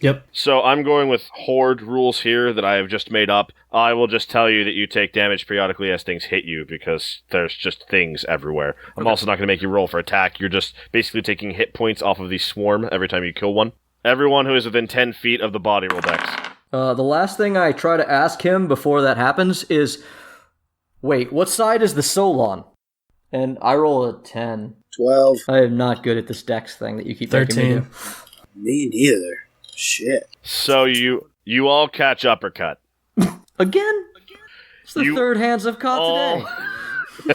Speaker 4: Yep.
Speaker 2: So I'm going with horde rules here that I have just made up. I will just tell you that you take damage periodically as things hit you because there's just things everywhere. I'm also not going to make you roll for attack. You're just basically taking hit points off of the swarm every time you kill one. Everyone who is within 10 feet of the body roll dex.
Speaker 1: The last thing I try to ask him before that happens is, wait, what side is the soul on? And I roll a 10.
Speaker 3: 12.
Speaker 1: I am not good at this dex thing that you keep making me
Speaker 4: 13.
Speaker 1: do.
Speaker 3: Me neither. Shit.
Speaker 2: So you all catch uppercut.
Speaker 1: Again? It's the
Speaker 2: You
Speaker 1: third hands I've caught
Speaker 2: all-
Speaker 1: today.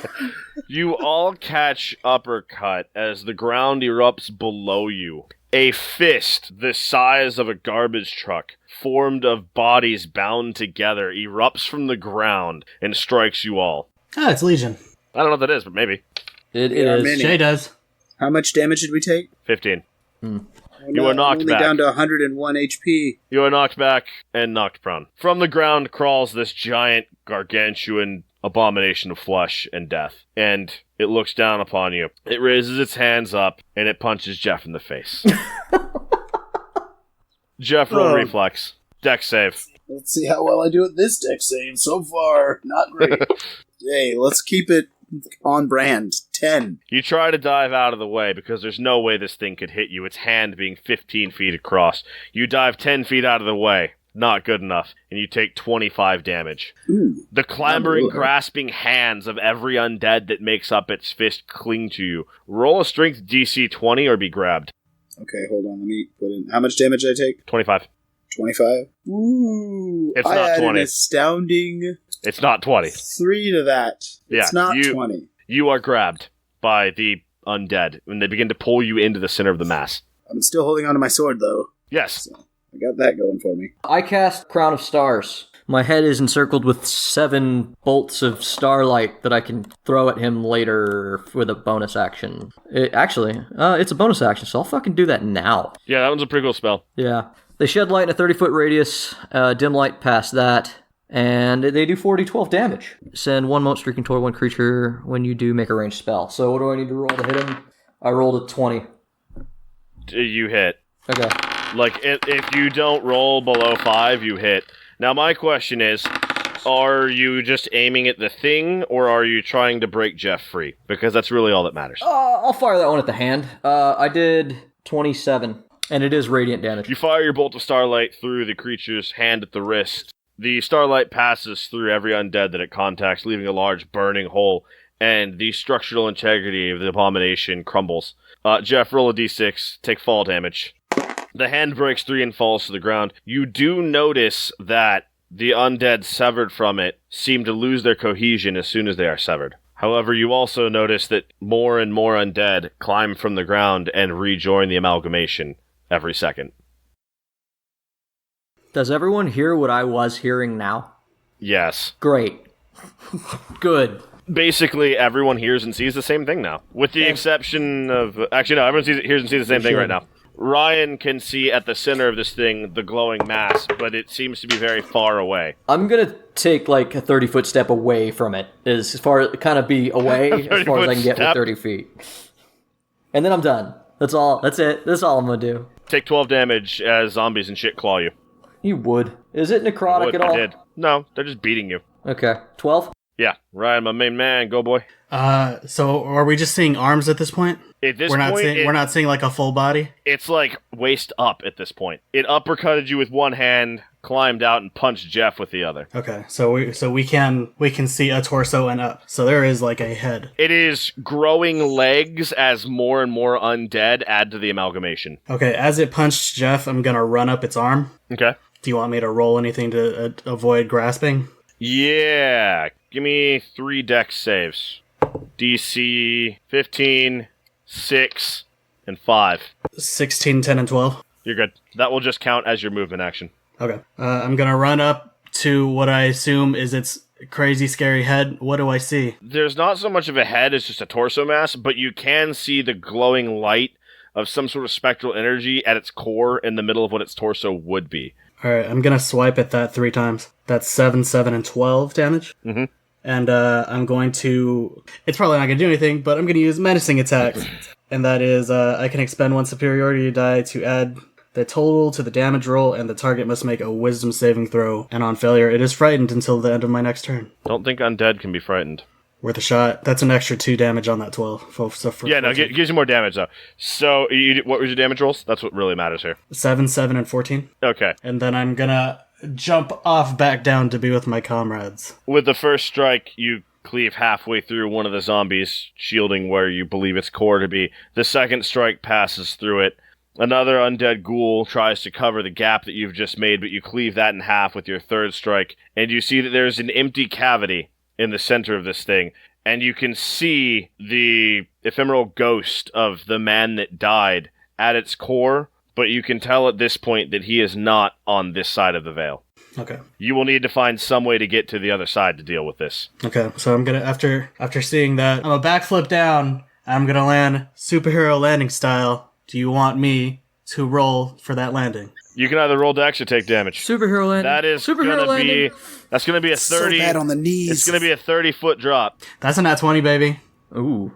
Speaker 2: You all catch uppercut as the ground erupts below you. A fist the size of a garbage truck, formed of bodies bound together, erupts from the ground and strikes you all.
Speaker 4: Ah, it's Legion.
Speaker 2: I don't know what that is, but maybe.
Speaker 1: It
Speaker 3: There are
Speaker 1: is.
Speaker 3: many.
Speaker 4: Jay does.
Speaker 3: How much damage did we take?
Speaker 2: 15.
Speaker 3: Oh,
Speaker 2: You are knocked
Speaker 3: only
Speaker 2: back.
Speaker 3: down to 101 HP.
Speaker 2: You are knocked back and knocked prone. From the ground crawls this giant, gargantuan abomination of flesh and death, and it looks down upon you. It raises its hands up, and it punches Jeff in the face. Jeff, roll reflex. Dex save.
Speaker 3: Let's see how well I do at this deck save. So far, not great. Hey, let's keep it on brand. 10.
Speaker 2: You try to dive out of the way because there's no way this thing could hit you, its hand being 15 feet across. You dive 10 feet out of the way. Not good enough, and you take 25 damage.
Speaker 3: Ooh.
Speaker 2: The clambering,
Speaker 3: Ooh.
Speaker 2: grasping hands of every undead that makes up its fist cling to you. Roll a strength DC 20 or be grabbed.
Speaker 3: Okay, hold on. Let me put in. How much damage did I take?
Speaker 2: 25.
Speaker 3: 25. Ooh.
Speaker 2: It's
Speaker 3: I
Speaker 2: not
Speaker 3: had
Speaker 2: 20.
Speaker 3: an astounding
Speaker 2: It's not 20.
Speaker 3: 3 to that. It's
Speaker 2: Yeah,
Speaker 3: not
Speaker 2: you-
Speaker 3: 20.
Speaker 2: You are grabbed by the undead when they begin to pull you into the center of the mass.
Speaker 3: I'm still holding onto my sword, though.
Speaker 2: Yes.
Speaker 3: I got that going for me.
Speaker 1: I cast Crown of Stars. My head is encircled with 7 bolts of starlight that I can throw at him later with a bonus action. It's a bonus action, so I'll fucking do that now.
Speaker 2: Yeah, that one's a pretty cool spell.
Speaker 1: Yeah. They shed light in a 30-foot radius, dim light past that, and they do 4d12 damage. Send 1 mote streaking toward one creature when you do make a ranged spell. So what do I need to roll to hit him? I rolled a 20.
Speaker 2: You hit.
Speaker 1: Okay.
Speaker 2: Like, if you don't roll below 5, you hit. Now, my question is, are you just aiming at the thing, or are you trying to break Jeff free? Because that's really all that matters.
Speaker 1: I'll fire that one at the hand. I did 27, and it is radiant damage.
Speaker 2: You fire your bolt of starlight through the creature's hand at the wrist. The starlight passes through every undead that it contacts, leaving a large burning hole, and the structural integrity of the abomination crumbles. Jeff, roll a d6, take fall damage. The hand breaks 3 and falls to the ground. You do notice that the undead severed from it seem to lose their cohesion as soon as they are severed. However, you also notice that more and more undead climb from the ground and rejoin the amalgamation every second.
Speaker 1: Does everyone hear what I was hearing now?
Speaker 2: Yes.
Speaker 1: Great. Good.
Speaker 2: Basically, everyone hears and sees the same thing now. With the exception of... Actually, no, everyone hears and sees the same thing right now. Ryan can see at the center of this thing the glowing mass, but it seems to be very far away.
Speaker 1: I'm gonna take like a 30-foot step away from it, as far as kind of be away as far as I can get with 30 feet. And then I'm done. That's all. That's it. That's all I'm gonna do.
Speaker 2: Take 12 damage as zombies and shit claw you.
Speaker 1: You would. Is it necrotic at all?
Speaker 2: I did. No, they're just beating you.
Speaker 1: Okay. 12?
Speaker 2: Yeah, Ryan, my main man, go boy.
Speaker 4: So are we just seeing arms at this point?
Speaker 2: At this
Speaker 4: we're
Speaker 2: point,
Speaker 4: not seeing like a full body.
Speaker 2: It's like waist up at this point. It uppercutted you with one hand, climbed out, and punched Jeff with the other.
Speaker 4: Okay, so we can see a torso and up. So there is like a head.
Speaker 2: It is growing legs as more and more undead add to the amalgamation.
Speaker 4: Okay, as it punched Jeff, I'm gonna run up its arm.
Speaker 2: Okay.
Speaker 4: Do you want me to roll anything to avoid grasping?
Speaker 2: Yeah. Give me 3 dex saves. DC 15, 6, and 5.
Speaker 4: 16, 10, and 12.
Speaker 2: You're good. That will just count as your movement action.
Speaker 4: Okay. I'm gonna run up to what I assume is its crazy, scary head. What do I see?
Speaker 2: There's not so much of a head as just a torso mass, but you can see the glowing light of some sort of spectral energy at its core in the middle of what its torso would be.
Speaker 4: Alright, I'm gonna swipe at that 3 times. That's 7, 7, and 12 damage.
Speaker 2: Mm-hmm.
Speaker 4: And I'm going to... It's probably not going to do anything, but I'm going to use menacing attacks. And that is, I can expend 1 superiority die to add the total to the damage roll, and the target must make a wisdom saving throw. And on failure, it is frightened until the end of my next turn.
Speaker 2: Don't think undead can be frightened.
Speaker 4: Worth a shot. That's an extra 2 damage on that 12.
Speaker 2: It gives you more damage, though. So, what was your damage rolls? That's what really matters here.
Speaker 4: 7, 7, and 14.
Speaker 2: Okay.
Speaker 4: And then I'm going to jump off back down to be with my comrades.
Speaker 2: With the first strike, you cleave halfway through one of the zombies, shielding where you believe its core to be. The second strike passes through it. Another undead ghoul tries to cover the gap that you've just made, but you cleave that in half with your third strike, and you see that there's an empty cavity in the center of this thing, and you can see the ephemeral ghost of the man that died at its core, but you can tell at this point that he is not on this side of the veil.
Speaker 4: Okay.
Speaker 2: You will need to find some way to get to the other side to deal with this.
Speaker 4: Okay, so I'm gonna, after seeing that, I'm gonna backflip down, I'm gonna land superhero landing style. Do you want me to roll for that landing?
Speaker 2: You can either roll dex or take damage.
Speaker 1: Superhero landing.
Speaker 2: That is that's gonna be a 30.
Speaker 3: So bad on the knees.
Speaker 2: It's gonna be a 30-foot drop.
Speaker 4: That's a nat 20, baby.
Speaker 1: Ooh.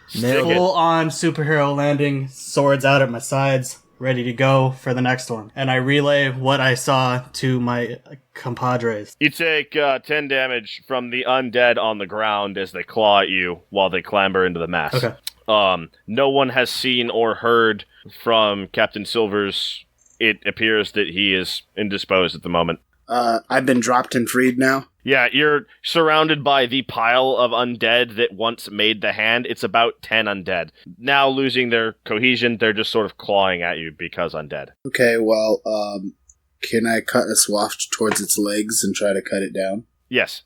Speaker 2: Stick it.
Speaker 4: Full on superhero landing, swords out at my sides, ready to go for the next one. And I relay what I saw to my compadres.
Speaker 2: You take 10 damage from the undead on the ground as they claw at you while they clamber into the mass.
Speaker 4: Okay.
Speaker 2: No one has seen or heard from Captain Silvers. It appears that he is indisposed at the moment.
Speaker 3: I've been dropped and freed now.
Speaker 2: Yeah, you're surrounded by the pile of undead that once made the hand. It's about 10 undead. Now losing their cohesion, they're just sort of clawing at you because undead.
Speaker 3: Okay, well, can I cut a swath towards its legs and try to cut it down?
Speaker 2: Yes.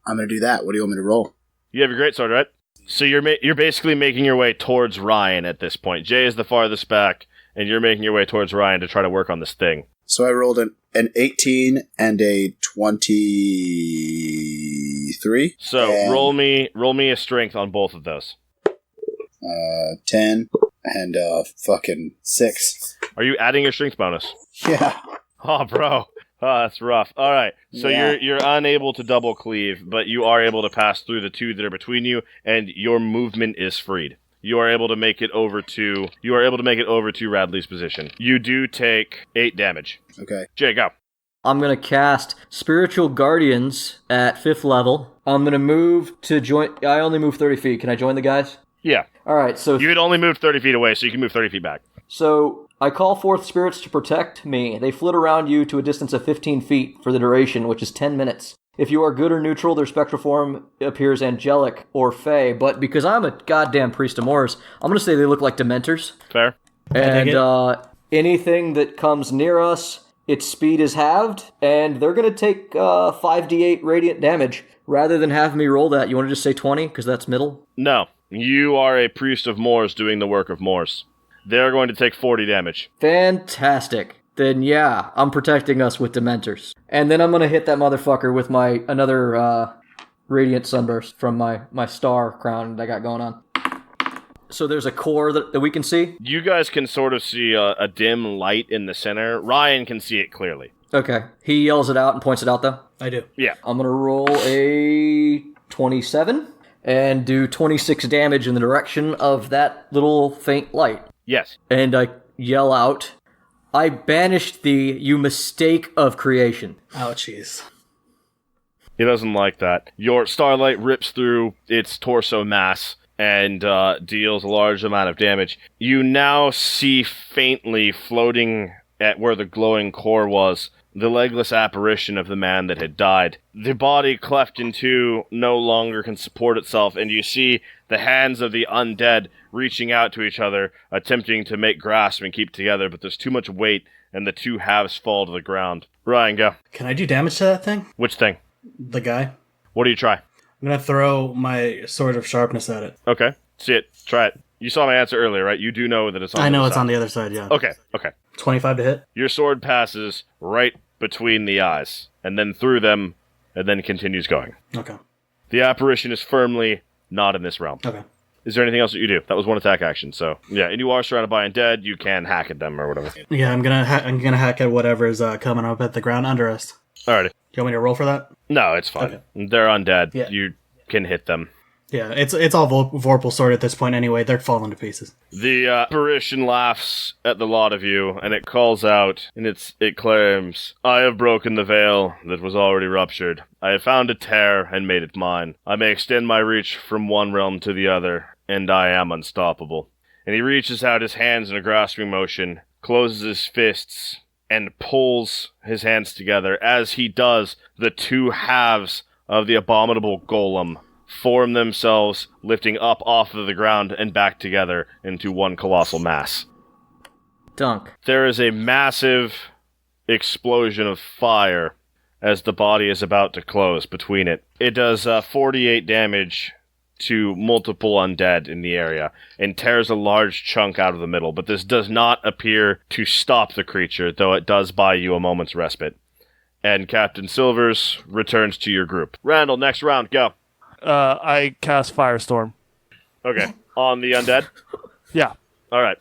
Speaker 3: I'm going to do that. What do you want me to roll?
Speaker 2: You have your greatsword, right? So you're basically making your way towards Ryan at this point. Jay is the farthest back, and you're making your way towards Ryan to try to work on this thing.
Speaker 3: So I rolled an 18 and a 23.
Speaker 2: So
Speaker 3: and,
Speaker 2: roll me a strength on both of those.
Speaker 3: 10 and fucking 6.
Speaker 2: Are you adding your strength bonus?
Speaker 3: Yeah.
Speaker 2: Oh, bro. Oh, that's rough. All right. So
Speaker 3: Yeah.
Speaker 2: you're unable to double cleave, but you are able to pass through the two that are between you, and your movement is freed. You are able to make it over to Radley's position. You do take 8 damage.
Speaker 3: Okay.
Speaker 2: Jay, go.
Speaker 1: I'm going to cast Spiritual Guardians at 5th level. I'm going to move to join... I only move 30 feet. Can I join the guys?
Speaker 2: Yeah.
Speaker 1: All right, so...
Speaker 2: You had only moved 30 feet away, so you can move 30 feet back.
Speaker 1: So, I call forth spirits to protect me. They flit around you to a distance of 15 feet for the duration, which is 10 minutes. If you are good or neutral, their spectral form appears angelic or fey, but because I'm a goddamn priest of Moors, I'm going to say they look like Dementors.
Speaker 2: Fair.
Speaker 1: And anything that comes near us, its speed is halved, and they're going to take 5d8 radiant damage. Rather than have me roll that, you want to just say 20, because that's middle?
Speaker 2: No. You are a priest of Moors doing the work of Moors. They're going to take 40 damage.
Speaker 1: Fantastic. Then yeah, I'm protecting us with Dementors. And then I'm going to hit that motherfucker with my another radiant sunburst from my star crown that I got going on. So there's a core that we can see?
Speaker 2: You guys can sort of see a dim light in the center. Ryan can see it clearly.
Speaker 1: Okay. He yells it out and points it out, though?
Speaker 4: I do.
Speaker 2: Yeah.
Speaker 1: I'm going to roll a 27 and do 26 damage in the direction of that little faint light.
Speaker 2: Yes.
Speaker 1: And I yell out, I banished thee, you mistake of creation.
Speaker 4: Ouchies.
Speaker 2: He doesn't like that. Your starlight rips through its torso mass and deals a large amount of damage. You now see faintly floating at where the glowing core was the legless apparition of the man that had died. The body cleft in two no longer can support itself, and you see the hands of the undead reaching out to each other, attempting to make grasp and keep together, but there's too much weight, and the two halves fall to the ground. Ryan, go.
Speaker 4: Can I do damage to that thing?
Speaker 2: Which thing?
Speaker 4: The guy?
Speaker 2: What do you try?
Speaker 4: I'm gonna throw my sword of sharpness at it.
Speaker 2: Okay. See it. Try it. You saw my answer earlier, right? You do know that it's on the
Speaker 4: I know
Speaker 2: other
Speaker 4: it's
Speaker 2: side.
Speaker 4: on the other side, yeah.
Speaker 2: Okay.
Speaker 4: 25 to hit?
Speaker 2: Your sword passes right between the eyes, and then through them, and then continues going.
Speaker 4: Okay.
Speaker 2: The apparition is firmly not in this realm.
Speaker 4: Okay.
Speaker 2: Is there anything else that you do? That was one attack action, so... Yeah, and you are surrounded by undead, you can hack at them or whatever.
Speaker 4: Yeah, I'm gonna hack at whatever's coming up at the ground under us.
Speaker 2: Alrighty.
Speaker 4: Do you want me to roll for that?
Speaker 2: No, it's fine.
Speaker 4: Okay.
Speaker 2: They're undead.
Speaker 4: Yeah.
Speaker 2: You can hit them.
Speaker 4: Yeah, it's all Vorpal sword at this point anyway. They're falling to pieces.
Speaker 2: The apparition laughs at the lot of you, and it calls out, and it claims, I have broken the veil that was already ruptured. I have found a tear and made it mine. I may extend my reach from one realm to the other, and I am unstoppable. And he reaches out his hands in a grasping motion, closes his fists, and pulls his hands together. As he does, the two halves of the abominable golem form themselves, lifting up off of the ground and back together into one colossal mass.
Speaker 1: Dunk.
Speaker 2: There is a massive explosion of fire as the body is about to close between it. It does 48 damage to multiple undead in the area and tears a large chunk out of the middle, but this does not appear to stop the creature, though it does buy you a moment's respite. And Captain Silvers returns to your group. Randall, next round, go.
Speaker 5: I cast Firestorm.
Speaker 2: Okay. On the undead?
Speaker 5: Yeah.
Speaker 2: Alright.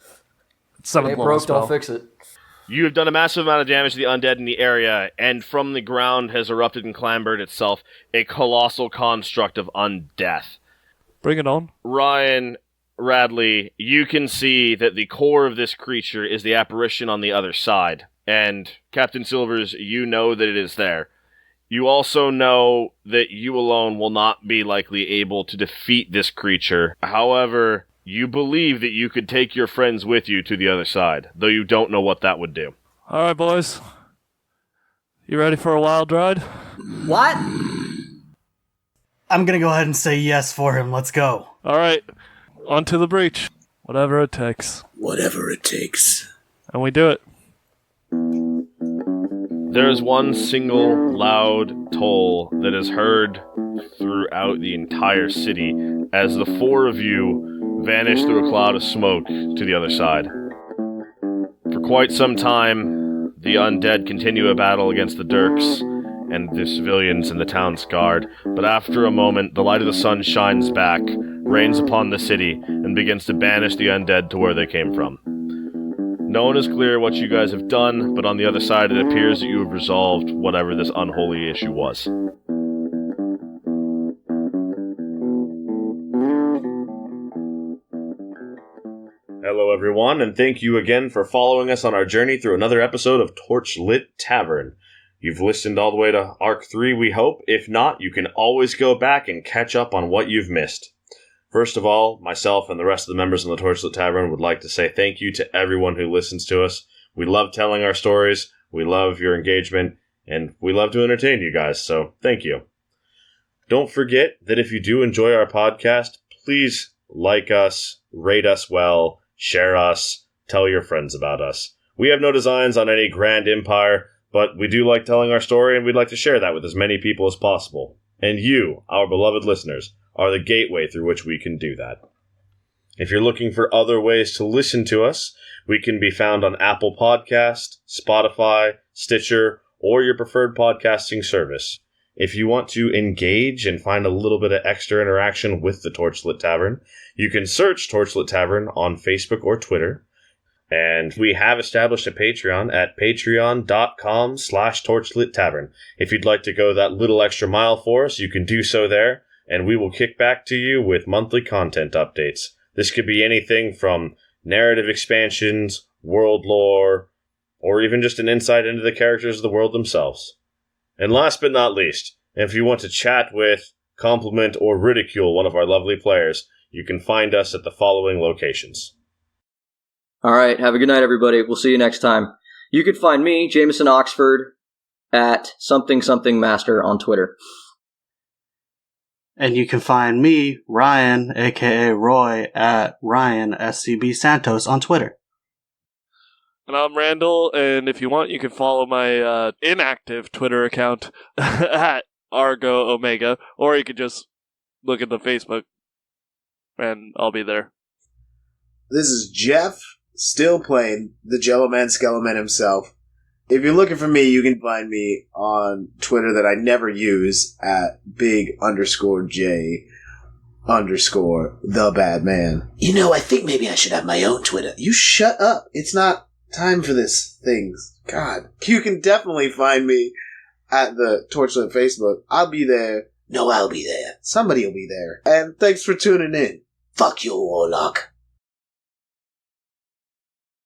Speaker 5: It's 7th
Speaker 1: It
Speaker 5: level
Speaker 1: broke,
Speaker 5: spell.
Speaker 1: don't fix it.
Speaker 2: You have done a massive amount of damage to the undead in the area, and from the ground has erupted and clambered itself a colossal construct of undeath.
Speaker 5: Bring it on.
Speaker 2: Ryan, Radley, you can see that the core of this creature is the apparition on the other side. And Captain Silvers, you know that it is there. You also know that you alone will not be likely able to defeat this creature. However, you believe that you could take your friends with you to the other side, though you don't know what that would do.
Speaker 5: All right, boys. You ready for a wild ride?
Speaker 1: What?
Speaker 4: I'm gonna go ahead and say yes for him. Let's go.
Speaker 5: All right. On to the breach. Whatever it takes.
Speaker 3: Whatever it takes.
Speaker 5: And we do it.
Speaker 2: There is one single loud toll that is heard throughout the entire city as the four of you vanish through a cloud of smoke to the other side. For quite some time, the undead continue a battle against the Dirks and the civilians in the town's guard, but after a moment, the light of the sun shines back, rains upon the city, and begins to banish the undead to where they came from. No one is clear what you guys have done, but on the other side it appears that you have resolved whatever this unholy issue was. Hello everyone, and thank you again for following us on our journey through another episode of Torchlit Tavern. You've listened all the way to Arc 3, we hope. If not, you can always go back and catch up on what you've missed. First of all, myself and the rest of the members in the Torchlit Tavern would like to say thank you to everyone who listens to us. We love telling our stories, we love your engagement, and we love to entertain you guys, so thank you. Don't forget that if you do enjoy our podcast, please like us, rate us well, share us, tell your friends about us. We have no designs on any grand empire, but we do like telling our story, and we'd like to share that with as many people as possible. And you, our beloved listeners, are the gateway through which we can do that. If you're looking for other ways to listen to us, we can be found on Apple Podcast, Spotify, Stitcher, or your preferred podcasting service. If you want to engage and find a little bit of extra interaction with the Torchlit Tavern, you can search Torchlit Tavern on Facebook or Twitter. And we have established a Patreon at patreon.com/Torchlit Tavern. If you'd like to go that little extra mile for us, you can do so there, and we will kick back to you with monthly content updates. This could be anything from narrative expansions, world lore, or even just an insight into the characters of the world themselves. And last but not least, if you want to chat with, compliment, or ridicule one of our lovely players, you can find us at the following locations.
Speaker 1: All right, have a good night, everybody. We'll see you next time. You can find me, Jameson Oxford, at something master on Twitter.
Speaker 4: And you can find me, Ryan, aka Roy, at Ryan SCB Santos on Twitter.
Speaker 5: And I'm Randall, and if you want, you can follow my inactive Twitter account at Argo Omega, or you could just look at the Facebook, and I'll be there.
Speaker 3: This is Jeff, still playing the Jello-Man Skeleman himself. If you're looking for me, you can find me on Twitter that I never use at big_J_the_bad_man. You know, I think maybe I should have my own Twitter. You shut up. It's not time for this things. God. You can definitely find me at the Torchlit Facebook. I'll be there. No, I'll be there. Somebody will be there. And thanks for tuning in. Fuck you, Warlock.